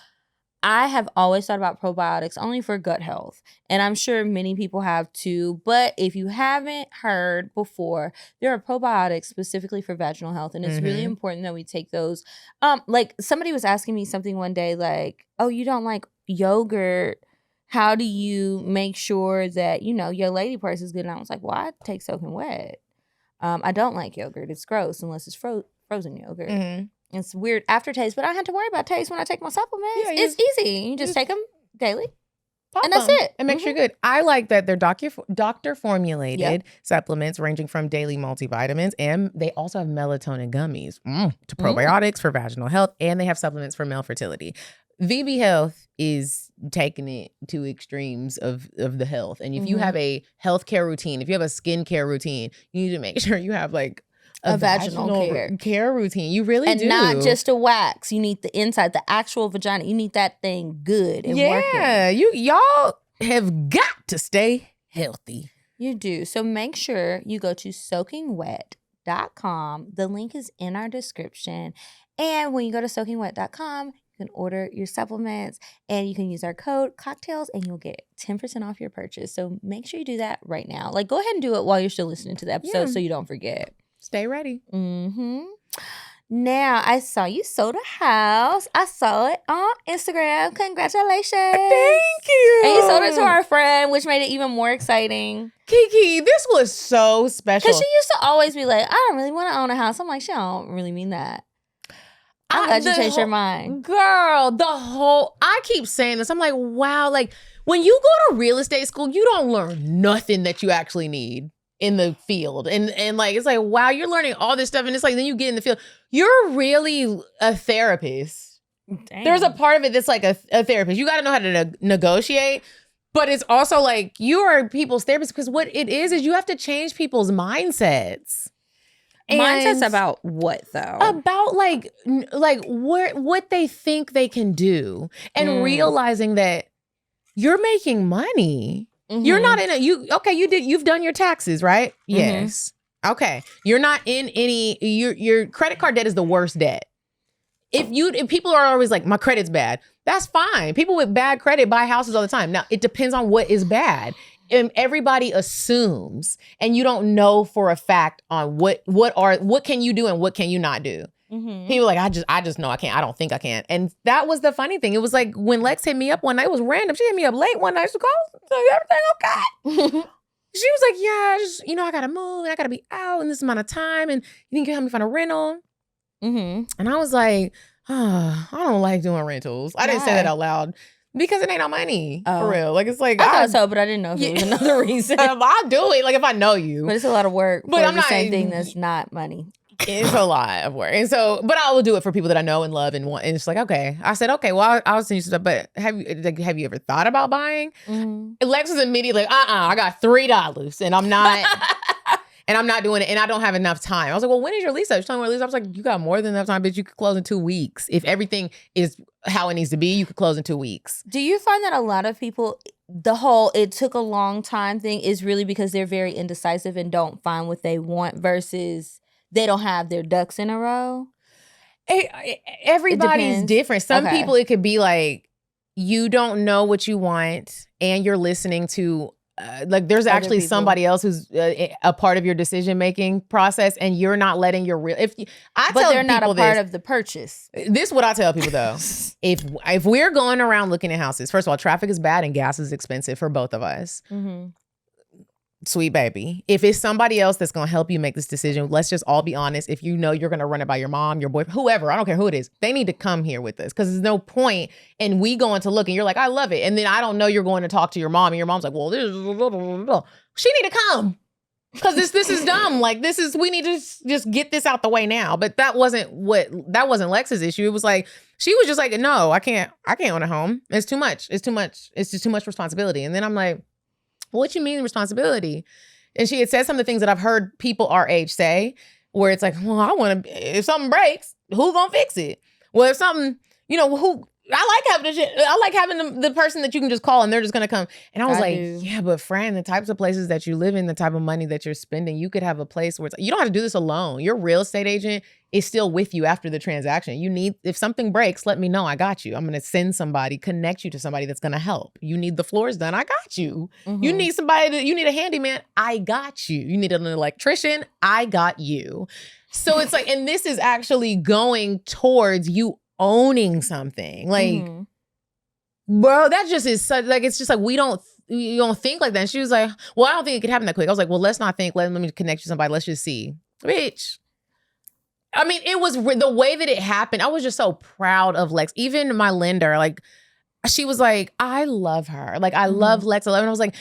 I have always thought about probiotics only for gut health, and I'm sure many people have too. But if you haven't heard before, there are probiotics specifically for vaginal health, and it's really important that we take those. Like, somebody was asking me something one day, like, "Oh, you don't like yogurt? How do you make sure that, you know, your lady parts is good?" And I was like, "Well, I take soaking wet. I don't like yogurt. It's gross unless it's frozen yogurt." It's weird aftertaste, but I don't have to worry about taste when I take my supplements. Yeah, it's easy. You just take them daily, and that's it. And make sure you're good. I like that they're doctor formulated supplements ranging from daily multivitamins, and they also have melatonin gummies to probiotics for vaginal health, and they have supplements for male fertility. VB Health is taking it to extremes of the health. And if you have a healthcare routine, if you have a skincare routine, you need to make sure you have like a vaginal care routine. You really do. And not just a wax. You need the inside, the actual vagina. You need that thing good and working. Yeah, y'all have got to stay healthy. You do. So make sure you go to soakingwet.com. The link is in our description. And when you go to soakingwet.com, you can order your supplements, and you can use our code CockTales, and you'll get 10% off your purchase. So make sure you do that right now. Like, go ahead and do it while you're still listening to the episode so you don't forget. Stay ready. Now, I saw you sold a house. I saw it on Instagram. Congratulations. Thank you. And you sold it to our friend, which made it even more exciting. Kiki, this was so special. Because she used to always be like, I don't really want to own a house. I'm like, she don't really mean that. I'm glad you changed your mind. Girl, I keep saying this. I'm like, wow, like when you go to real estate school, you don't learn nothing that you actually need. in the field. And like, it's like, wow, you're learning all this stuff. And it's like, then you get in the field. You're really a therapist. Dang. There's a part of it that's like a therapist. You got to know how to negotiate. But it's also like, you are people's therapist, because what it is you have to change people's mindsets. Mindsets about what though? About like what they think they can do, and realizing that you're making money. You're not in you've done your taxes, right? Yes. Okay. You're not in any, your credit card debt is the worst debt. If people are always like, my credit's bad, that's fine. People with bad credit buy houses all the time. Now, it depends on what is bad. And everybody assumes, and you don't know for a fact on what can you do and what can you not do. People are like, I just know I can't. I don't think I can. And that was the funny thing. It was like when Lex hit me up one night, it was random. She hit me up late one night. She called, everything okay? She was like, yeah, just, I gotta move and I gotta be out in this amount of time, and you think you can help me find a rental? And I was like, I don't like doing rentals. I didn't say that out loud. Because it ain't no money, for real. Like, it's like, I thought so, but I didn't know if it was another reason. I'll do it, like, if I know you. But it's a lot of work but for I'm the not, same thing that's not money. It's a lot of work. And so, but I will do it for people that I know and love and want. And it's like, okay. I said, okay, well, I'll send you stuff, but have you ever thought about buying? Lex was immediately like, I got $3 and I'm not... And I'm not doing it, and I don't have enough time. I was like, well, when is your lease up? She told me lease up. I was like, you got more than enough time, bitch. You could close in 2 weeks. If everything is how it needs to be, you could close in 2 weeks. Do you find that a lot of people, the whole it took a long time thing is really because they're very indecisive and don't find what they want versus they don't have their ducks in a row? Everybody's different. Some people, it could be like, you don't know what you want, and you're listening to like there's other actually people. Somebody else who's a part of your decision-making process, and you're not letting your real, but they're not a part of the purchase. This is what I tell people though. If we're going around looking at houses, first of all, traffic is bad and gas is expensive for both of us. Sweet baby. If it's somebody else that's going to help you make this decision, let's just all be honest. If you know you're going to run it by your mom, your boyfriend, whoever, I don't care who it is, they need to come here with us, because there's no point in we going to look and you're like, I love it. And then I don't know you're going to talk to your mom and your mom's like, well, this is blah, blah, blah. She need to come, because this is dumb. Like, we need to just get this out the way now. But that wasn't Lex's issue. It was like, she was just like, no, I can't own a home. It's too much. It's just too much responsibility. And then I'm like, what you mean responsibility? And she had said some of the things that I've heard people our age say, where it's like, well, if something breaks, who gonna fix it? Well, if something, I like having the person that you can just call and they're just gonna come. And I was yeah, but Fran, the types of places that you live in, the type of money that you're spending, you could have a place where you don't have to do this alone. Your real estate agent is still with you after the transaction. If something breaks, let me know. I got you. I'm gonna send somebody, connect you to somebody that's gonna help. You need the floors done, I got you. You need you need a handyman, I got you. You need an electrician, I got you. So it's like, and this is actually going towards you owning something. Like, bro, that just is such, like, it's just like, you don't think like that. And she was like, well, I don't think it could happen that quick. I was like, well, let's not think, let me connect you to somebody. Let's just see. Bitch. I mean, it was the way that it happened. I was just so proud of Lex. Even my lender, like, she was like, I love her. Like, I love Lex. And I was like,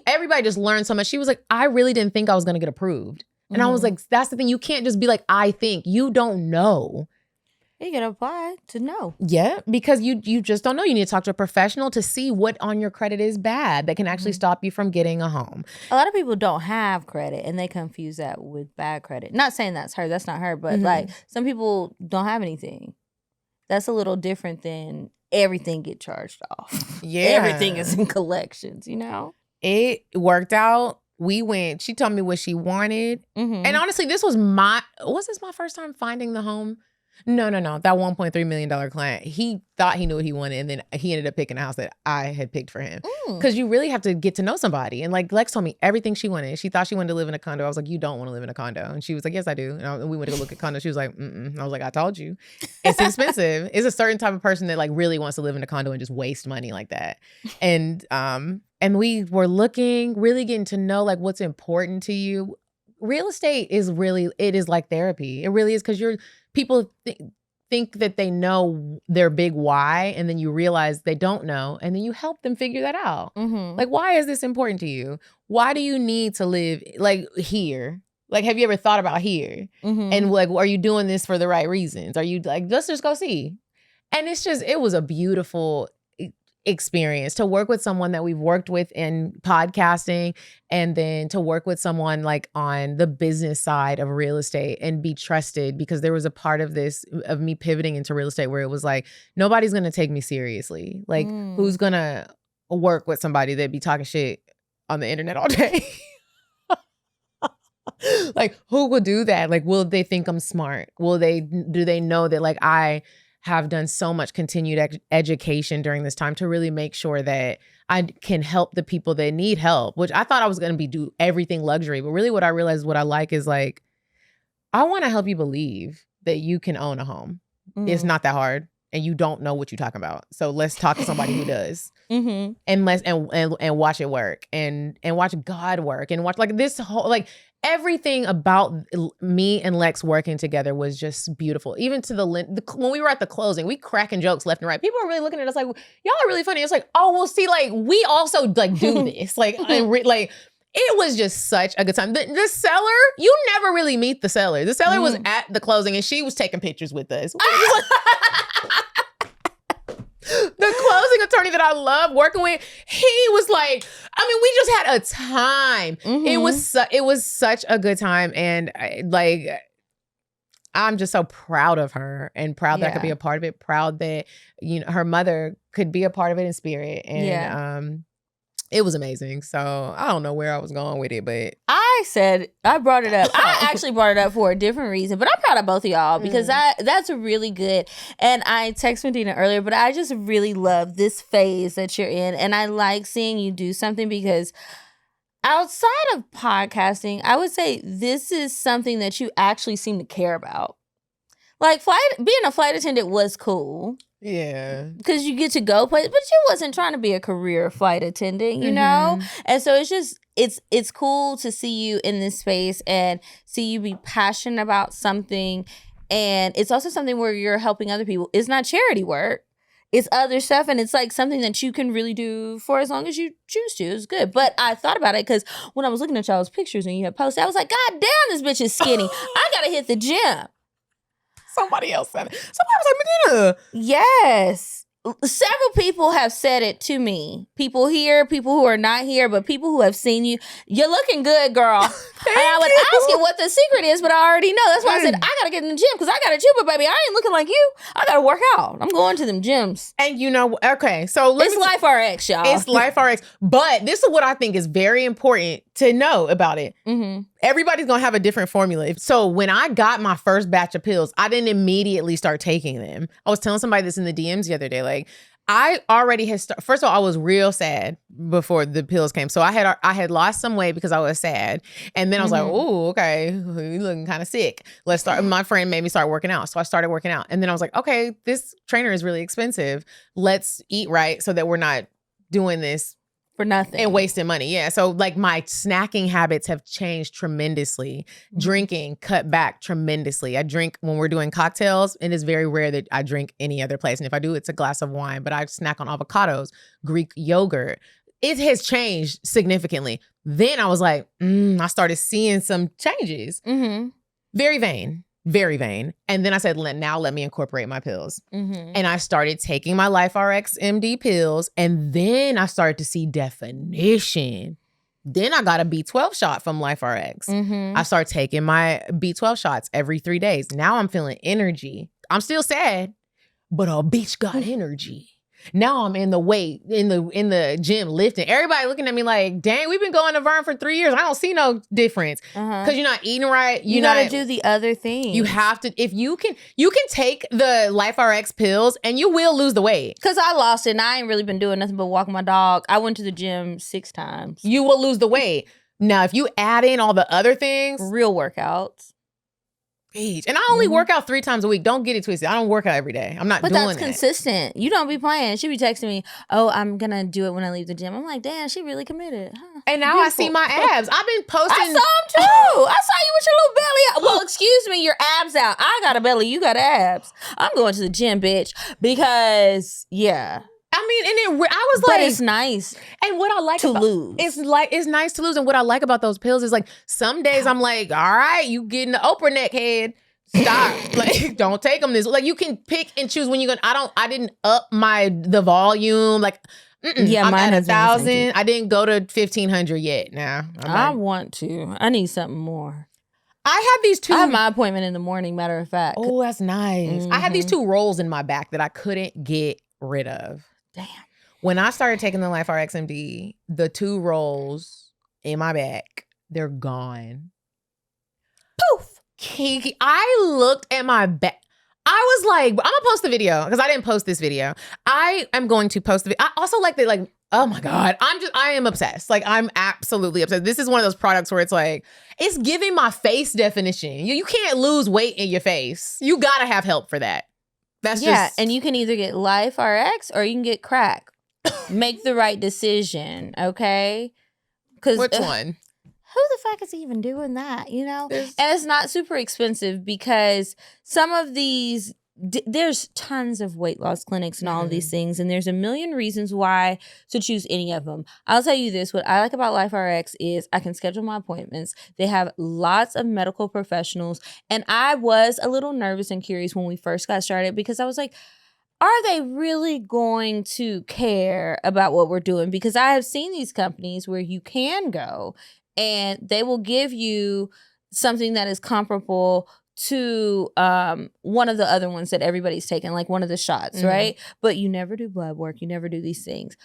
everybody just learned so much. She was like, I really didn't think I was going to get approved. And I was like, that's the thing. You can't just be like, I think. You don't know. You gotta apply to know. Yeah, because you just don't know. You need to talk to a professional to see what on your credit is bad that can actually stop you from getting a home. A lot of people don't have credit and they confuse that with bad credit. Not saying that's her, that's not her, but like some people don't have anything. That's a little different than everything get charged off. Yeah. Everything is in collections, It worked out. She told me what she wanted. And honestly, was this my first time finding the home? No. That $1.3 million client, he thought he knew what he wanted, and then he ended up picking a house that I had picked for him. Because you really have to get to know somebody. And like Lex told me everything she wanted. She thought she wanted to live in a condo. I was like, you don't want to live in a condo. And she was like, yes, I do. And we went to go look at condos. She was like, mm-mm. I was like, I told you. It's expensive. It's a certain type of person that like really wants to live in a condo and just waste money like that. And we were looking, really getting to know like what's important to you. Real estate is it is like therapy. It really is, because think that they know their big why, and then you realize they don't know, and then you help them figure that out. Mm-hmm. Like, why is this important to you? Why do you need to live like here? Like, have you ever thought about here? Mm-hmm. And like, are you doing this for the right reasons? Are you like, let's just go see? And it was a beautiful experience to work with someone that we've worked with in podcasting, and then to work with someone like on the business side of real estate and be trusted, because there was a part of this, of me pivoting into real estate, where it was like, nobody's going to take me seriously. Like, who's going to work with somebody that be talking shit on the internet all day? Like, who will do that? Like, will they think I'm smart? Do they know that like I have done so much continued education during this time to really make sure that I can help the people that need help, which I thought I was going to do everything luxury. But really what I realized what I like is like, I want to help you believe that you can own a home. It's not that hard, and you don't know what you're talking about. So let's talk to somebody who does. Mm-hmm. And watch it work, and watch God work, and watch like this whole, like everything about me and Lex working together was just beautiful. Even to when we were at the closing, we cracking jokes left and right. People are really looking at us like, y'all are really funny. It's like, oh, well, see, like we also like do this, like, like it was just such a good time. The seller, you never really meet the seller. The seller was at the closing, and she was taking pictures with us. The closing attorney that I love working with, he was like, I mean, we just had a time. It was such a good time, and I'm just so proud of her, and proud that I could be a part of it. Proud that her mother could be a part of it in spirit, and it was amazing. So I don't know where I was going with it, but I brought it up. I actually brought it up for a different reason, but I'm proud of both of y'all because that's really good. And I texted Medina earlier, but I just really love this phase that you're in. And I like seeing you do something, because outside of podcasting, I would say this is something that you actually seem to care about. Like being a flight attendant was cool. Yeah. Because you get to go places, but you wasn't trying to be a career flight attendant, you know? And so it's just, it's cool to see you in this space and see you be passionate about something. And it's also something where you're helping other people. It's not charity work. It's other stuff. And it's like something that you can really do for as long as you choose to. It's good. But I thought about it because when I was looking at y'all's pictures and you had posted, I was like, God damn, this bitch is skinny. I got to hit the gym. Somebody else said it. Somebody was like, Medina. Yes. Several people have said it to me. People here, people who are not here, but people who have seen you. You're looking good, girl. And I would ask you what the secret is, but I already know. That's why I said, I got to get in the gym because I got a gym, but baby, I ain't looking like you. I got to work out. I'm going to them gyms. And okay, so it's LifeRx, y'all. It's LifeRx. But this is what I think is very important to know about it. Everybody's going to have a different formula. So when I got my first batch of pills, I didn't immediately start taking them. I was telling somebody this in the DMs the other day. Like, I already had first of all, I was real sad before the pills came. So I had lost some weight because I was sad. And then I was like, oh, okay, you looking kind of sick. Let's start. My friend made me start working out. So I started working out. And then I was like, okay, this trainer is really expensive. Let's eat right so that we're not doing this for nothing and wasting money. Yeah. So like my snacking habits have changed tremendously. Drinking cut back tremendously. I drink when we're doing cocktails, and it's very rare that I drink any other place. And if I do, it's a glass of wine, but I snack on avocados, Greek yogurt. It has changed significantly. Then I was like, I started seeing some changes. Very vain. Very vain. And then I said, now let me incorporate my pills. And I started taking my LifeRx MD pills. And then I started to see definition. Then I got a B12 shot from LifeRx. I started taking my B12 shots every 3 days. Now I'm feeling energy. I'm still sad, but a bitch got energy. Now I'm in the gym lifting. Everybody looking at me like, dang, we've been going to Vern for 3 years. I don't see no difference. Because you're not eating right. You gotta do the other thing. You have to, if you can take the LifeRx pills and you will lose the weight. Because I lost it and I ain't really been doing nothing but walking my dog. I went to the gym 6 times. You will lose the weight. Now, if you add in all the other things. Real workouts. Peach. And I only work out 3 times a week. Don't get it twisted. I don't work out every day. I'm not But doing that's that. consistent. You don't be playing. She be texting me, oh, I'm going to do it when I leave the gym. I'm like, damn, she really committed. Huh? And now I see my abs. I've been posting. I saw them too. I saw you with your little belly out. Well, excuse me, your abs out. I got a belly. You got abs. I'm going to the gym, bitch. Because, yeah. I mean, and I was But like, it's nice and what I like to about, lose. It's nice to lose. And what I like about those pills is like some days I'm like, all right, you getting the Oprah neck head. Stop. Like, don't take them this. Like, you can pick and choose when you're gonna. I didn't up the volume. Like, Yeah, I'm mine at has been the same 1,000. I didn't go to 1,500 yet. Nah, I want to. I need something more. I have these 2. I have my appointment in the morning, matter of fact. Oh, that's nice. I have these 2 rolls in my back that I couldn't get rid of. Damn. When I started taking the LifeRx MD, the 2 rolls in my back, they're gone. Poof. Kiki, I looked at my back. I was like, I'm gonna post the video because I didn't post this video. I am going to post the video. I also like that, like, oh my God, I am obsessed. Like, I'm absolutely obsessed. This is one of those products where it's like, it's giving my face definition. You can't lose weight in your face. You gotta have help for that. That's just. And you can either get LifeRx or you can get crack. Make the right decision, okay? Because Which one? who the fuck is even doing that, you know? And it's not super expensive because some of these, there's tons of weight loss clinics and all of these things, and there's a million reasons why to choose any of them. I'll tell you this, what I like about LifeRx is I can schedule my appointments. They have lots of medical professionals, and I was a little nervous and curious when we first got started because I was like, are they really going to care about what we're doing? Because I have seen these companies where you can go and they will give you something that is comparable to one of the other ones that everybody's taking, like one of the shots, right? But you never do blood work. You never do these things.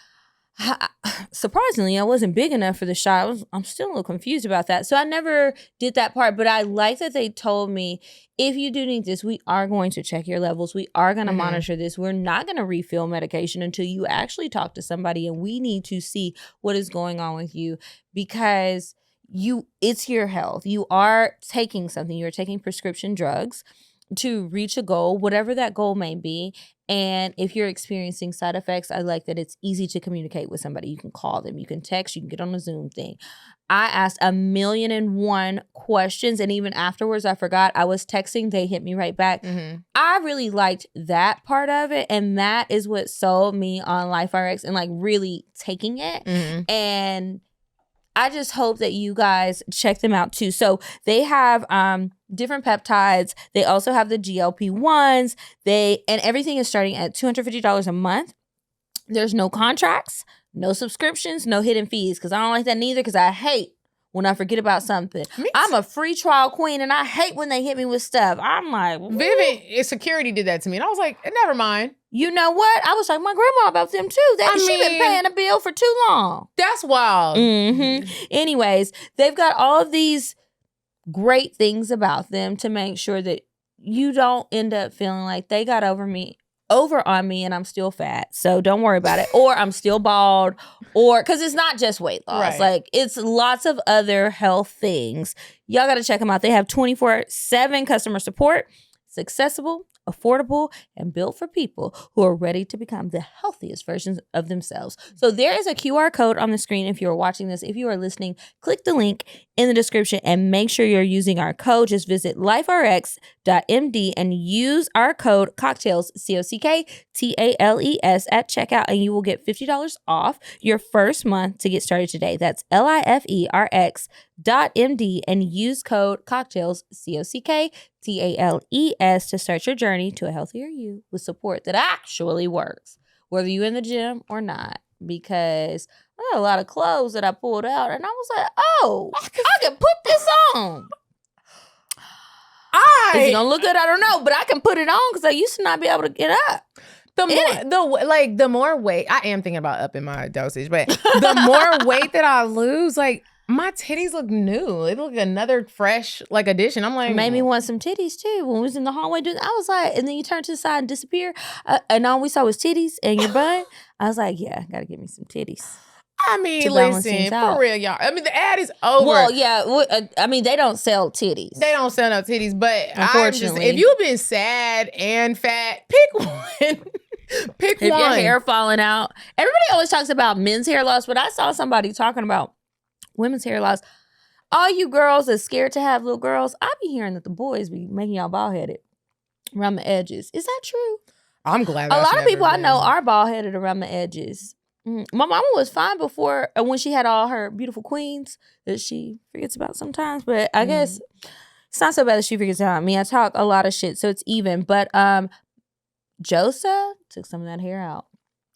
Surprisingly, I wasn't big enough for the shot. I'm still a little confused about that. So I never did that part, but I like that they told me, if you do need this, we are going to check your levels. We are going to monitor this. We're not going to refill medication until you actually talk to somebody, and we need to see what is going on with you because it's your health. You are taking something. You're taking prescription drugs to reach a goal, whatever that goal may be. And if you're experiencing side effects, I like that it's easy to communicate with somebody. You can call them, you can text, you can get on a Zoom thing. I asked 1,000,001 questions, and even afterwards, I forgot. I was texting, they hit me right back. I really liked that part of it, and that is what sold me on LifeRx and like really taking it. And I just hope that you guys check them out too. So they have different peptides. They also have the GLP-1s. And everything is starting at $250 a month. There's no contracts, no subscriptions, no hidden fees, because I don't like that neither, because I hate when I forget about something. I'm a free trial queen, and I hate when they hit me with stuff. I'm like, Vivid security did that to me, and I was like, never mind. You know what? I was like, my grandma about them too. She been paying a bill for too long. That's wild. Anyways, they've got all of these great things about them to make sure that you don't end up feeling like they got over on me and I'm still fat. So don't worry about it. Or I'm still bald, or because it's not just weight loss. Right. Like, it's lots of other health things. Y'all got to check them out. They have 24/7 customer support. It's accessible, affordable, and built for people who are ready to become the healthiest versions of themselves. So there is a QR code on the screen if you're watching this. If you are listening, click the link in the description and make sure you're using our code. Just visit liferx.md and use our code CockTales, CockTales, at checkout, and you will get $50 off your first month to get started today. That's liferx.md and use code CockTales, CockTales, to start your journey to a healthier you with support that actually works, whether you're in the gym or not. Because I got a lot of clothes that I pulled out, and I was like, oh, I can put this on. Is it gonna look good? I don't know, but I can put it on because I used to not be able to get up. The more weight, I am thinking about upping my dosage, but the more weight that I lose, like, my titties look new. They look like another fresh, like, addition. I'm like, made me want some titties too. When we was in the hallway doing, I was like, and then you turn to the side and disappear, and all we saw was titties and your butt. I was like, yeah, gotta give me some titties. I mean, to balance listen, things for out. real, y'all. I mean, the ad is over. Well, yeah. I mean, they don't sell titties. They don't sell no titties, but Unfortunately. if you've been sad and fat, pick one. Pick If one. your hair falling out. Everybody always talks about men's hair loss, but I saw somebody talking about women's hair loss. All you girls that's scared to have little girls, I be hearing that the boys be making y'all bald-headed around the edges. Is that true? I'm glad. A lot of people I know are bald-headed around the edges. My mama was fine before, when she had all her beautiful queens that she forgets about sometimes. But I guess it's not so bad that she forgets about me. I talk a lot of shit, so it's even. But Josa took some of that hair out.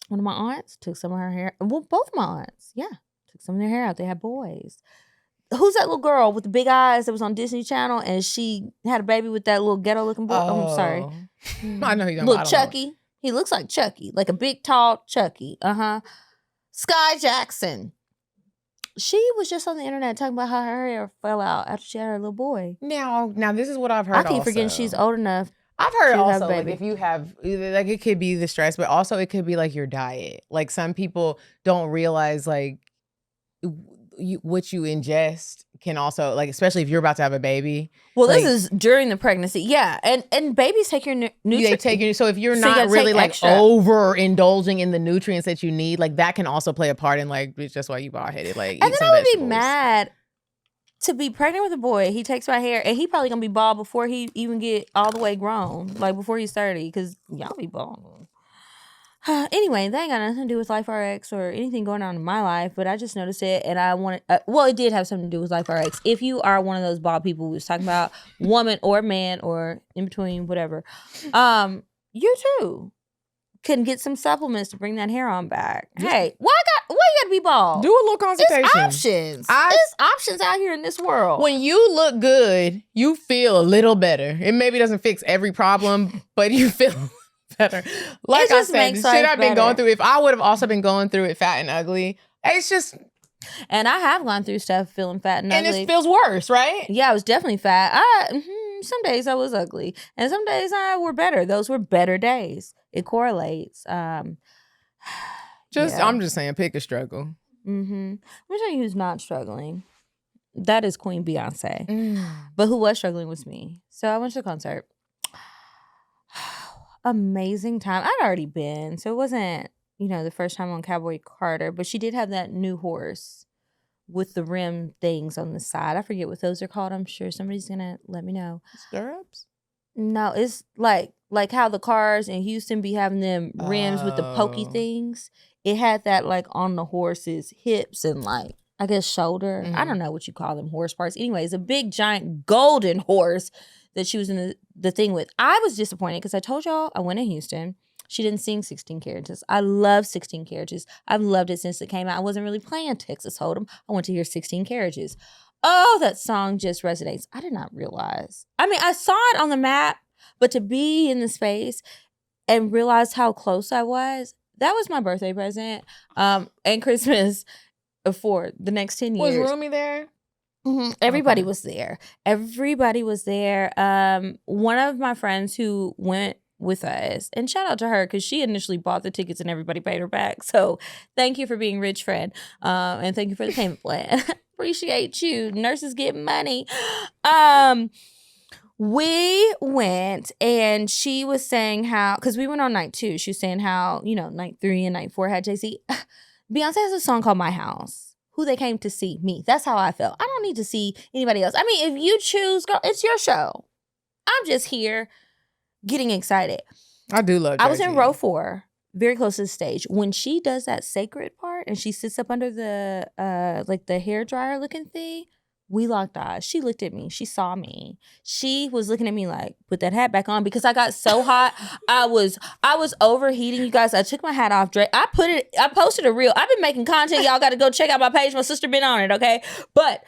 One of my aunts took some of her hair. Well, both of my aunts, took some of their hair out. They had boys. Who's that little girl with the big eyes that was on Disney Channel and she had a baby with that little ghetto-looking boy? Oh, I'm sorry. I know you. Little Chucky. He looks like Chucky, like a big, tall Chucky. Sky Jackson. She was just on the internet talking about how her hair fell out after she had her little boy. Now, this is what I've heard. I keep forgetting she's old enough. I've heard to have also, a like, baby. if you have, like, it could be the stress, but also it could be like your diet. Like, some people don't realize, like, what you ingest can also, like, especially if you're about to have a baby. Well, like, this is during the pregnancy, yeah, and babies take your nutrients. So if you're So you not gotta really take like extra. overindulging in the nutrients that you need, like that can also play a part in like it's just why you bald headed. Like, And eat then some I would be vegetables. mad to be pregnant with a boy. He takes my hair, and he probably gonna be bald before he even get all the way grown, like before he's 30, because y'all be bald. Anyway, that ain't got nothing to do with LifeRx or anything going on in my life, but I just noticed it, and I wanted. Well, it did have something to do with LifeRx. If you are one of those bald people we was talking about, woman or man or in between, whatever, you too can get some supplements to bring that hair on back. Hey, why you gotta be bald? Do a little consultation. It's options. It's options out here in this world. When you look good, you feel a little better. It maybe doesn't fix every problem, but you feel better. Like I just said, makes the shit life I've been better. going through, if I would have also been going through it fat and ugly, it's just, And I have gone through stuff feeling fat and ugly. it feels worse, right? Yeah, I was definitely fat. Some days I was ugly, and some days I were better. Those were better days. It correlates. Yeah. I'm just saying, pick a struggle. Let me tell you who's not struggling. That is Queen Beyoncé. But who was struggling was me. So I went to the concert. Amazing time. I'd already been, so it wasn't, the first time on Cowboy Carter, but she did have that new horse with the rim things on the side. I forget what those are called. I'm sure somebody's gonna let me know. Stirrups? No, it's like how the cars in Houston be having them rims with the pokey things. It had that like on the horse's hips and like I guess shoulder. I don't know what you call them horse parts. Anyways, a big giant golden horse that she was in the thing with. I was disappointed because I told y'all I went to Houston. She didn't sing 16 Carriages. I love 16 Carriages. I've loved it since it came out. I wasn't really playing Texas Hold'em. I went to hear 16 Carriages. Oh, that song just resonates. I did not realize. I mean, I saw it on the map, but to be in the space and realize how close I was, that was my birthday present and Christmas for the next 10 years. Was Rumi there? Everybody was there. Everybody was there. One of my friends who went with us, and shout out to her because she initially bought the tickets and everybody paid her back. So thank you for being rich, friend. And thank you for the payment plan. Appreciate you. Nurses get money. We went and she was saying how, because we went on night 2, she was saying how, night 3 and night 4 had Jay-Z. Beyonce has a song called My House. Who they came to see? Me. That's how I felt. I don't need to see anybody else. I mean, if you choose, girl, it's your show. I'm just here getting excited. I do love Jay-Z. I was in row 4, very close to the stage. When she does that sacred part and she sits up under the like the hair dryer looking thing, we locked eyes. She looked at me. She saw me. She was looking at me like, put that hat back on, because I got so hot. I was overheating, you guys. I took my hat off. I posted a reel. I've been making content. Y'all got to go check out my page. My sister been on it, okay? But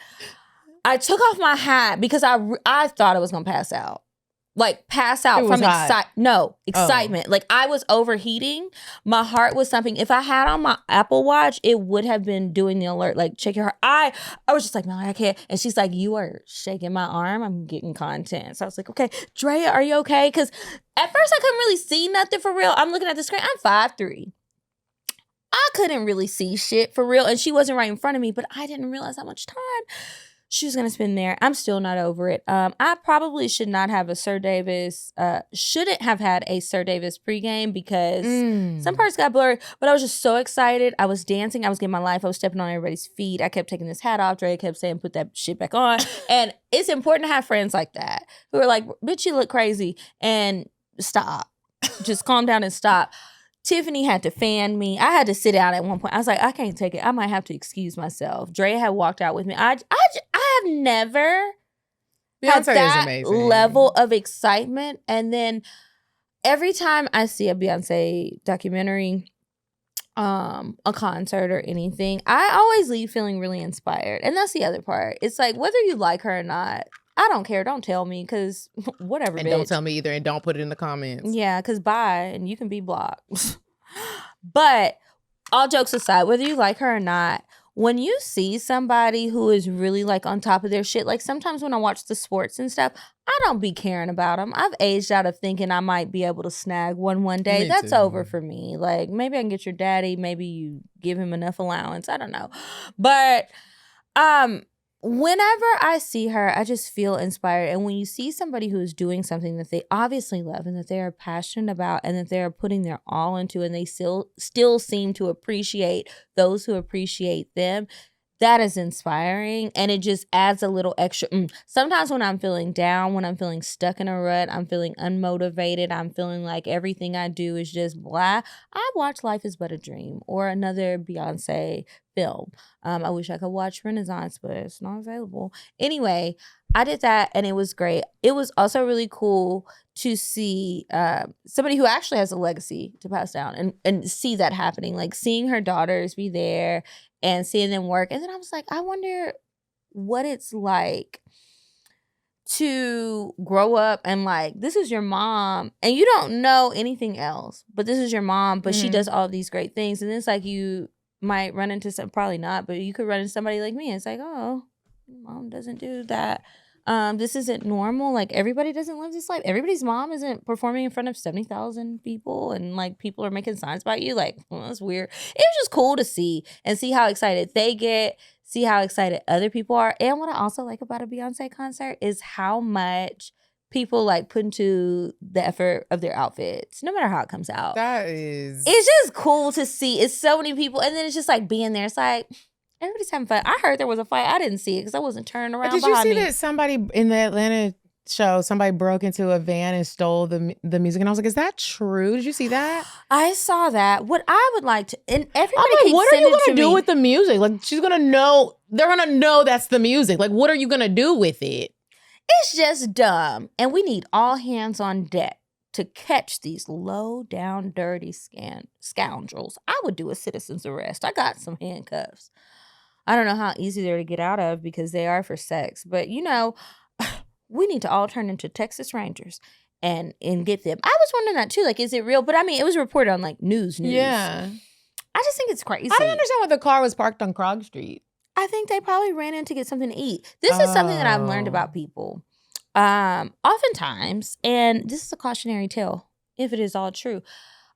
I took off my hat because I thought I was going to pass out. Like pass out from excitement. Like I was overheating. My heart was thumping. If I had on my Apple Watch, it would have been doing the alert. Like check your heart. I was just like, no, I can't. And she's like, you are shaking my arm. I'm getting content. So I was like, okay, Drea, are you okay? Because at first I couldn't really see nothing for real. I'm looking at the screen. I'm 5'3". I couldn't really see shit for real. And she wasn't right in front of me, but I didn't realize how much time she was going to spend there. I'm still not over it. I probably should not have a Sir Davis, shouldn't have had a Sir Davis pregame because some parts got blurry, but I was just so excited. I was dancing. I was getting my life. I was stepping on everybody's feet. I kept taking this hat off. Dre kept saying, put that shit back on. And it's important to have friends like that who are like, bitch, you look crazy. And stop. Just calm down and stop. Tiffany had to fan me. I had to sit out at one point. I was like, I can't take it. I might have to excuse myself. Dre had walked out with me. I have never had that level of excitement. And then every time I see a Beyonce documentary, a concert or anything, I always leave feeling really inspired. And that's the other part. It's like, whether you like her or not, I don't care. Don't tell me, because whatever, and bitch. don't tell me either, and don't put it in the comments. Yeah, because bye, and you can be blocked. But all jokes aside, whether you like her or not, when you see somebody who is really like on top of their shit, like sometimes when I watch the sports and stuff, I don't be caring about them. I've aged out of thinking I might be able to snag one day. Me That's too. over for me. Like, maybe I can get your daddy. Maybe you give him enough allowance. I don't know. But whenever I see her, I just feel inspired. And when you see somebody who is doing something that they obviously love and that they are passionate about and that they are putting their all into, and they still seem to appreciate those who appreciate them, that is inspiring. And it just adds a little extra. Sometimes when I'm feeling down, when I'm feeling stuck in a rut, I'm feeling unmotivated, I'm feeling like everything I do is just blah, I watch Life is But a Dream or another Beyonce film. I wish I could watch Renaissance, but it's not available. Anyway, I did that and it was great. It was also really cool to see somebody who actually has a legacy to pass down and see that happening. Like seeing her daughters be there and seeing them work. And then I was like, I wonder what it's like to grow up and like, this is your mom and you don't know anything else, but this is your mom, but she does all of these great things. And it's like you might run into some, probably not, but you could run into somebody like me. It's like, oh, mom doesn't do that. This isn't normal. Like, everybody doesn't live this life. Everybody's mom isn't performing in front of 70,000 people and like people are making signs about you. Like, well, that's weird. It was just cool to see and see how excited they get, see how excited other people are. And what I also like about a Beyonce concert is how much people like put into the effort of their outfits, no matter how it comes out. It's just cool to see. It's so many people. And then it's just like being there. It's like, everybody's having fun. I heard there was a fight. I didn't see it because I wasn't turning around Did you see me. that somebody in the Atlanta show, somebody broke into a van and stole the music? And I was like, is that true? Did you see that? I saw that. What I would like to, and everybody I'm like, keeps what are you sending going to do me. with the music? Like, she's going to know, they're going to know that's the music. Like, what are you going to do with it? It's just dumb. And we need all hands on deck to catch these low down, dirty scoundrels. I would do a citizen's arrest. I got some handcuffs. I don't know how easy they're to get out of because they are for sex. But, you know, we need to all turn into Texas Rangers and get them. I was wondering that, too. Like, is it real? But, I mean, it was reported on, like, news. Yeah. I just think it's crazy. I don't understand why the car was parked on Krog Street. I think they probably ran in to get something to eat. This is something that I've learned about people. Oftentimes, and this is a cautionary tale, if it is all true,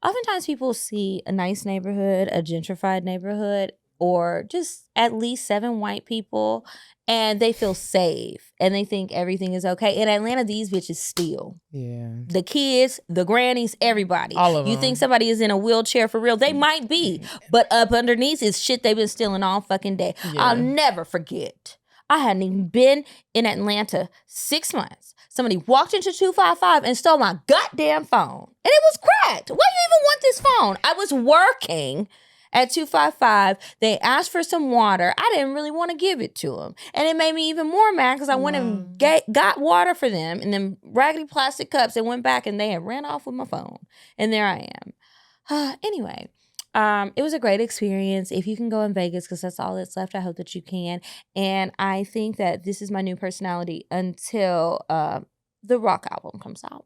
oftentimes people see a nice neighborhood, a gentrified neighborhood, or just at least 7 white people, and they feel safe, and they think everything is okay. In Atlanta, these bitches steal. Yeah. The kids, the grannies, everybody. All of them. You think somebody is in a wheelchair for real? They might be, but up underneath is shit they've been stealing all fucking day. Yeah. I'll never forget. I hadn't even been in Atlanta 6 months. Somebody walked into 255 and stole my goddamn phone. And it was cracked. Why do you even want this phone? I was working at 255. They asked for some water. I didn't really want to give it to them. And it made me even more mad because I went and got water for them in them raggedy plastic cups and went back and they had ran off with my phone. And there I am. Anyway. It was a great experience. If you can go in Vegas, because that's all that's left, I hope that you can. And I think that this is my new personality until the Rock album comes out.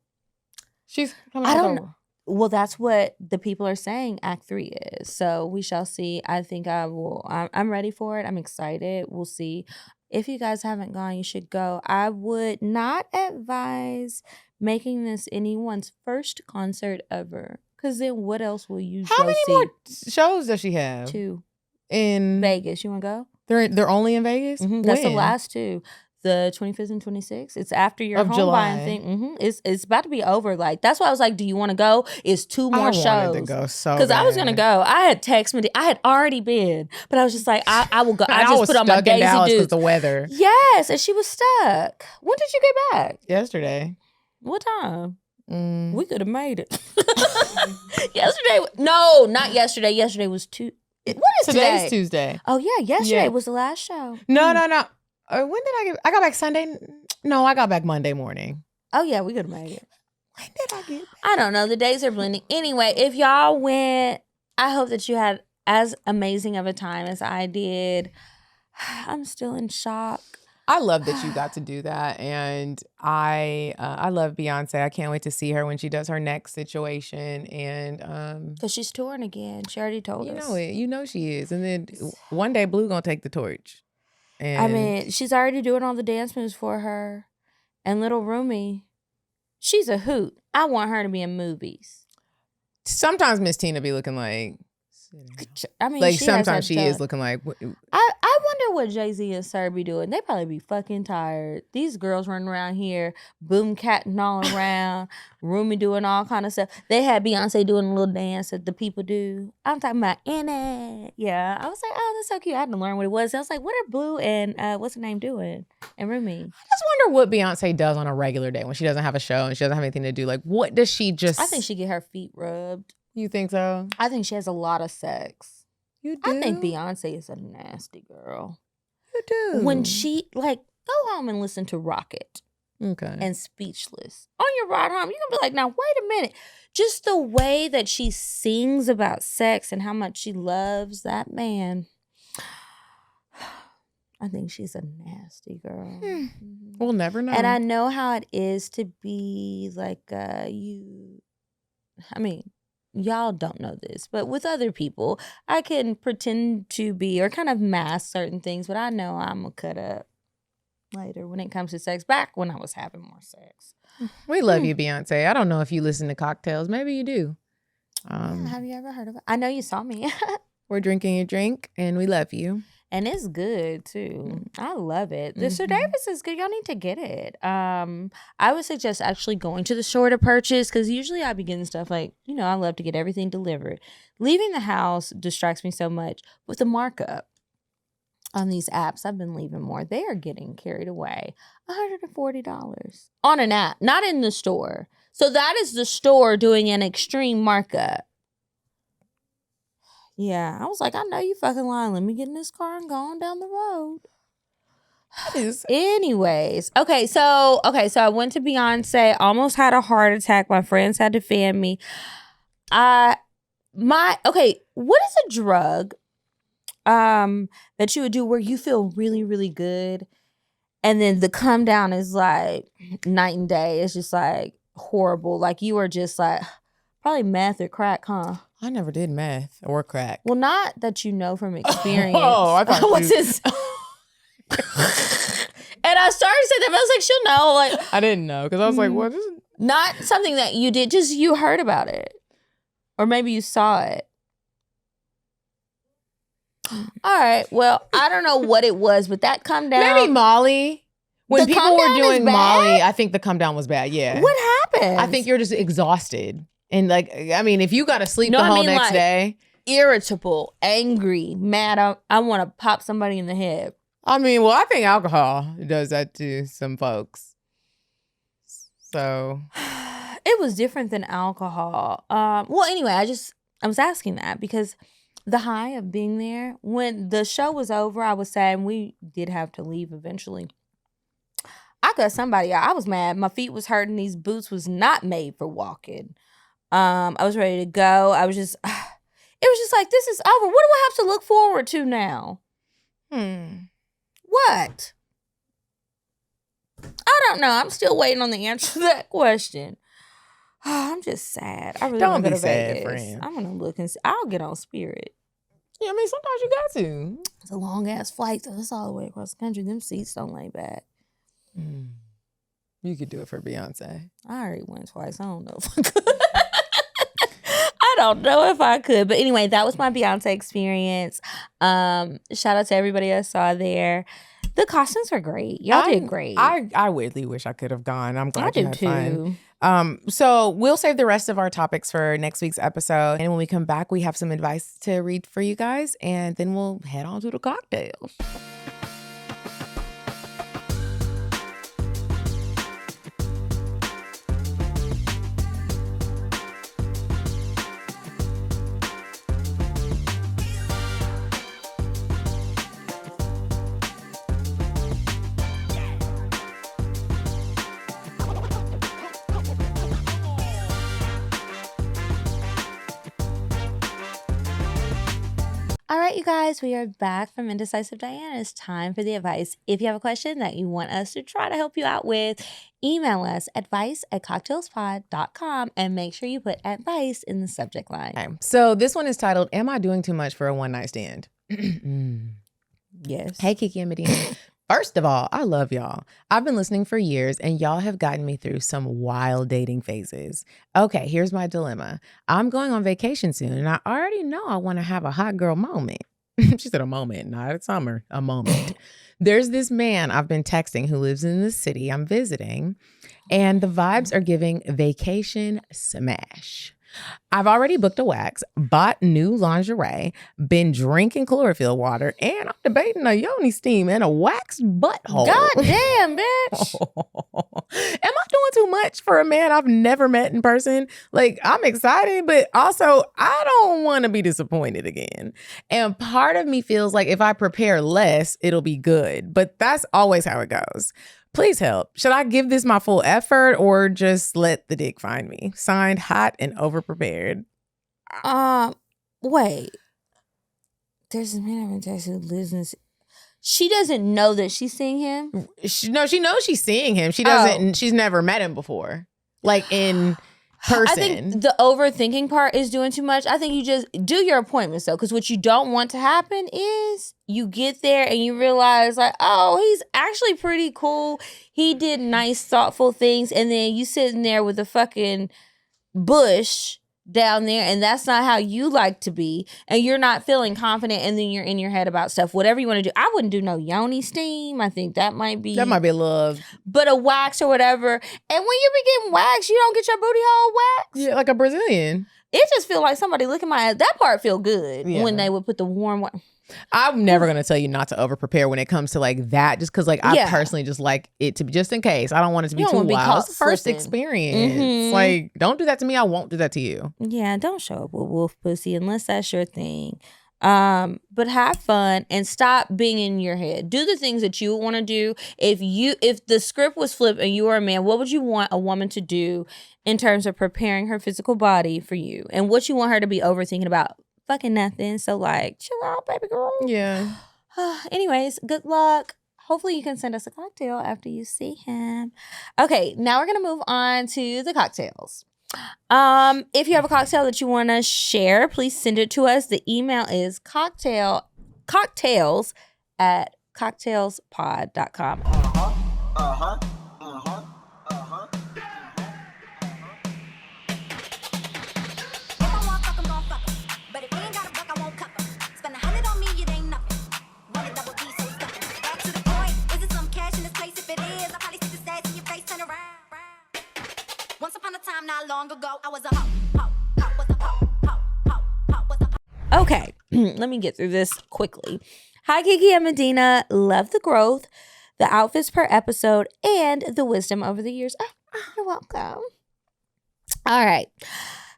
She's coming I out. don't know. Well, that's what the people are saying Act 3 is. So we shall see. I think I will. I'm ready for it. I'm excited. We'll see. If you guys haven't gone, you should go. I would not advise making this anyone's first concert ever. Because then what else will you How go many see? more shows does she have? 2. In Vegas. You want to go? They're only in Vegas? That's the When? last 2. The 25th and 26th. It's after your Of home July. buying thing. It's about to be over. Like, that's why I was like, do you want to go? It's 2 more shows. I wanted to go so Because I was going to bad. go. I had text me. I had already been. But I was just like, I will go. I just was put on my stuck in Daisy Dallas 'cause Dukes. the weather. Yes. And she was stuck. When did you get back? Yesterday. What time? Mm. We could have made it. Yesterday. No, not yesterday. Yesterday was What is Today's today? Tuesday. Oh, yeah. Yesterday Yeah. was the last show. No. When did I got back Sunday? No, I got back Monday morning. Oh, yeah. We could have made it. When did I get back? I don't know. The days are blending. Anyway, if y'all went, I hope that you had as amazing of a time as I did. I'm still in shock. I love that you got to do that, and I love Beyonce. I can't wait to see her when she does her next situation, and Because she's touring again. She already told us. you know she is, and then one day Blue gonna take the torch. And I mean, she's already doing all the dance moves for her. And little Rumi, she's a hoot. I want her to be in movies. sometimes Miss Tina be looking like, I mean, like she sometimes she is looking like. I wonder what Jay-Z and Sir be doing. They probably be fucking tired. These girls running around here, boom catting all around, Rumi doing all kind of stuff. They had Beyonce doing a little dance that the people do. I'm talking about in it. Yeah. I was like, oh, that's so cute. I had to learn what it was. I was like, what are Blue and what's her name doing? And Rumi. I just wonder what Beyonce does on a regular day when she doesn't have a show and she doesn't have anything to do. Like, what does she just? I think she get her feet rubbed. You think so? I think she has a lot of sex. You do. I think Beyonce is a nasty girl. You do. When she, like, go home and listen to Rocket okay. and Speechless. On your ride home, you're going to be like, now, wait a minute. Just the way that she sings about sex and how much she loves that man. I think she's a nasty girl. Mhm. We'll never know. And I know how it is to be like, y'all don't know this, but with other people, I can pretend to be or kind of mask certain things, but I know I'm going to cut up later when it comes to sex, back when I was having more sex. We love you, Beyonce. I don't know if you listen to CockTales. Maybe you do. Have you ever heard of it? I know you saw me. We're drinking your drink, and we love you. And it's good too. I love it. The Sir Davis is good. Y'all need to get it. I would suggest actually going to the store to purchase, because usually I be getting stuff like, I love to get everything delivered. Leaving the house distracts me so much. With the markup on these apps, I've been leaving more. They are getting carried away. $140 on an app, not in the store. So that is the store doing an extreme markup. Yeah, I was like, I know you fucking lying. Let me get in this car and go on down the road. Anyways, okay, so I went to Beyonce, almost had a heart attack. My friends had to fan me. What is a drug that you would do where you feel really, really good, and then the come down is like night and day? It's just like horrible. Like you are just like, probably meth or crack, huh? I never did meth or crack. Well, not that you know from experience. Oh, I thought What's his? And I started to say that, but I was like, she'll know. Like, I didn't know, because I was like, what is it? not something that you did, just you heard about it. Or maybe you saw it. All right. Well, I don't know what it was, but that come down. Maybe Molly. When The people come were down is doing bad? Molly, I think the come down was bad. Yeah. What happened? I think you're just exhausted. And like, I mean, if you got to sleep No, the I whole mean, next like- day. irritable, angry, mad. I want to pop somebody in the head. I mean, well, I think alcohol does that to some folks. So. It was different than alcohol. Well, anyway, I was asking that because the high of being there, when the show was over, I was sad, and we did have to leave eventually. I got somebody out. I was mad. My feet was hurting. These boots was not made for walking. I was ready to go. It was just like, this is over. What do I have to look forward to now? What? I don't know. I'm still waiting on the answer to that question. I'm just sad. I really Don't want to be go to sad, Vegas. friend. I'm gonna look and see. I'll get on Spirit. Yeah, I mean, sometimes you got to. It's a long ass flight, though. It's all the way across the country. Them seats don't lay back. You could do it for Beyonce. I already went twice. I don't know if I could. don't know if I could. But anyway, that was my Beyonce experience. Shout out to everybody I saw there. The costumes were great. Y'all did great. I weirdly wish I could have gone. I'm glad you had too. fun. So we'll save the rest of our topics for next week's episode. And when we come back, we have some advice to read for you guys. And then we'll head on to the cocktails. All right, you guys, we are back from Indecisive Diana. It's time for the advice. If you have a question that you want us to try to help you out with, email us advice@cocktailspod.com and make sure you put advice in the subject line. Okay. So this one is titled, Am I Doing Too Much for a One-Night Stand? Yes. Hey, Kiki and Medinah. First of all, I love y'all. I've been listening for years and y'all have gotten me through some wild dating phases. Okay, here's my dilemma. I'm going on vacation soon and I already know I want to have a hot girl moment. She said a moment, not a summer, a moment. There's this man I've been texting who lives in the city I'm visiting and the vibes are giving vacation smash. I've already booked a wax, bought new lingerie, been drinking chlorophyll water, and I'm debating a yoni steam and a waxed butthole. God damn, bitch. Am I doing too much for a man I've never met in person? Like, I'm excited, but also I don't want to be disappointed again. And part of me feels like if I prepare less, it'll be good. But that's always how it goes. Please help. Should I give this my full effort or just let the dick find me? Signed, hot and over-prepared. Wait. There's a man I've been texting who lives in this. She doesn't know that she's seeing him? She knows she's seeing him. She doesn't. She's never met him before. Like in person. I think the overthinking part is doing too much. I think you just do your appointments though, because what you don't want to happen is you get there and you realize like, oh, he's actually pretty cool. He did nice, thoughtful things, and then you sitting there with a fucking bush down there, and that's not how you like to be, and you're not feeling confident, and then you're in your head about stuff. Whatever you want to do. I wouldn't do no yoni steam. I think that might be a little, but a wax or whatever. And when you be getting waxed, you don't get your booty hole waxed. Yeah, like a Brazilian. It just feel like somebody licking my ass. That part feel good when they would put the warm. I'm never going to tell you not to over prepare when it comes to like that, just because like I personally just like it to be just in case. I don't want it to be too wild. It's the first experience. Mm-hmm. Like, don't do that to me. I won't do that to you. Yeah, don't show up with wolf pussy unless that's your thing. But have fun and stop being in your head. Do the things that you want to do. If the script was flipped and you were a man, what would you want a woman to do in terms of preparing her physical body for you? And what you want her to be overthinking about? Fucking nothing. So like, chill out, baby girl. Yeah. Anyways, good luck. Hopefully you can send us a cocktail after you see him. Okay, now we're gonna move on to the cocktails. If you have a cocktail that you want to share, please send it to us. The email is cocktails@cocktailspod.com. Once upon a time, not long ago, I was a Okay, let me get through this quickly. Hi, Kiki and Medinah. Love the growth, the outfits per episode, and the wisdom over the years. Oh, you're welcome. All right.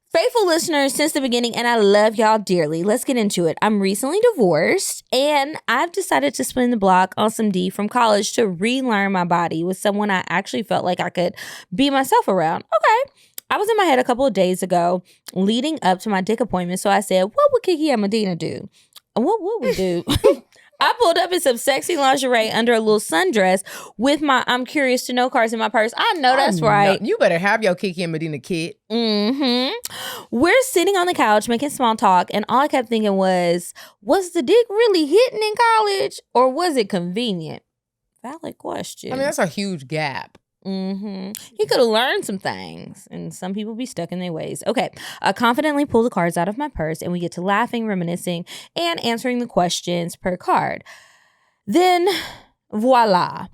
Faithful listeners since the beginning, and I love y'all dearly. Let's get into it. I'm recently divorced, and I've decided to spin the block on some D from college to relearn my body with someone I actually felt like I could be myself around. Okay. I was in my head a couple of days ago leading up to my dick appointment, so I said, what would Kiki and Medinah do? What would we do? I pulled up in some sexy lingerie under a little sundress with my I'm curious to know cards in my purse. I know that's right. You better have your Kiki and Medinah kit. Mm-hmm. We're sitting on the couch making small talk, and all I kept thinking was the dick really hitting in college, or was it convenient? Valid question. I mean, that's a huge gap. He could have learned some things, and some people be stuck in their ways. Okay, I confidently pull the cards out of my purse, and we get to laughing, reminiscing, and answering the questions per card. Then, voila.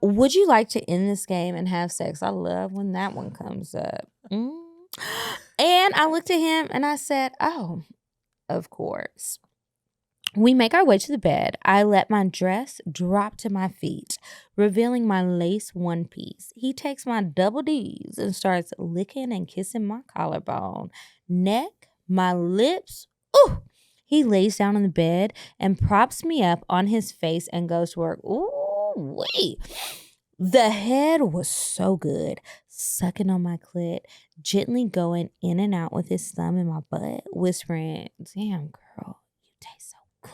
Would you like to end this game and have sex? I love when that one comes up. And I looked at him and I said, oh, of course. We make our way to the bed. I let my dress drop to my feet, revealing my lace one piece. He takes my double D's and starts licking and kissing my collarbone, neck, my lips. Ooh! He lays down on the bed and props me up on his face and goes to work. Ooh, wait. The head was so good, sucking on my clit, gently going in and out with his thumb in my butt, whispering, damn, girl, you taste so good.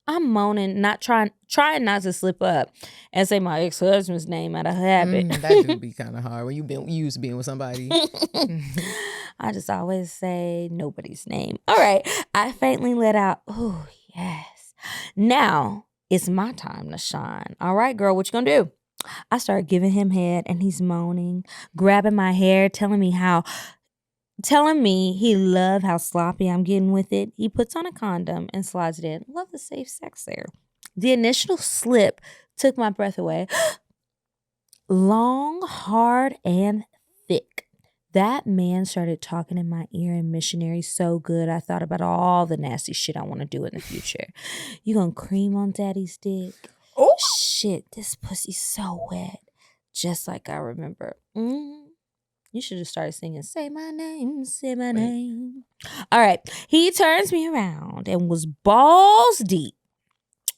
I'm moaning, trying not to slip up and say my ex-husband's name out of habit. That do be kind of hard when you used to being with somebody. I just always say nobody's name. All right. I faintly let out, oh, yes. Now it's my time to shine. All right, girl, what you gonna do? I start giving him head and he's moaning, grabbing my hair, telling me he loved how sloppy I'm getting with it. He puts on a condom and slides it in. Love the safe sex there. The initial slip took my breath away. Long, hard, and thick. That man started talking in my ear in missionary so good, I thought about all the nasty shit I want to do in the future. You gonna cream on daddy's dick? Oh, shit, this pussy's so wet. Just like I remember. You should have started singing, say my name, say my name. All right. He turns me around and was balls deep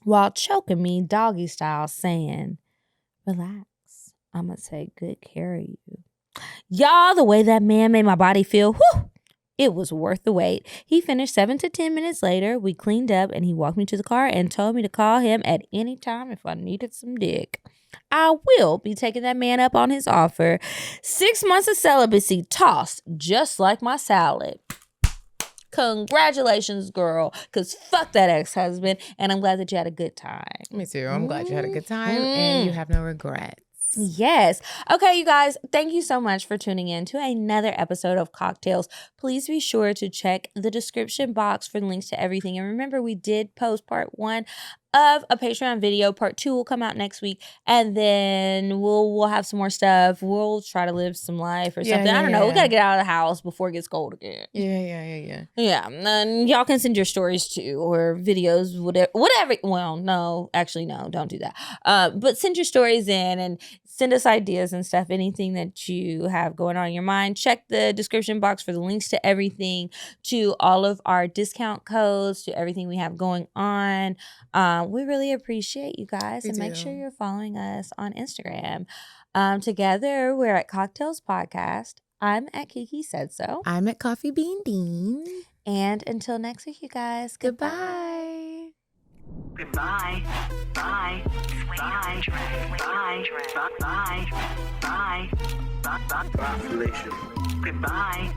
while choking me doggy style, saying, relax, I'm going to take good care of you. Y'all, the way that man made my body feel, whew, it was worth the wait. He finished 7 to 10 minutes later. We cleaned up and he walked me to the car and told me to call him at any time if I needed some dick. I will be taking that man up on his offer. 6 months of celibacy tossed just like my salad. Congratulations, girl, because fuck that ex-husband, and I'm glad that you had a good time. Me too. I'm glad you had a good time and you have no regrets. Yes. Okay, you guys, thank you so much for tuning in to another episode of CockTales. Please be sure to check the description box for the links to everything. And remember, we did post part 1 of a Patreon video. Part 2 will come out next week. And then we'll have some more stuff. We'll try to live some life or something. I don't know. We got to get out of the house before it gets cold again. Yeah. And y'all can send your stories too, or videos, whatever. Well, no, actually, no, don't do that. But send your stories in and send us ideas and stuff, anything that you have going on in your mind. Check the description box for the links to everything, to all of our discount codes, to everything we have going on. We really appreciate you guys. And make sure you're following us on Instagram. Together, we're at CockTales Podcast. I'm at Kiki Said So. I'm at Coffee Bean Dean. And until next week, you guys, goodbye. Goodbye. Bye. Bye. Bye. Bye. Bye. Bye. Bye. Goodbye.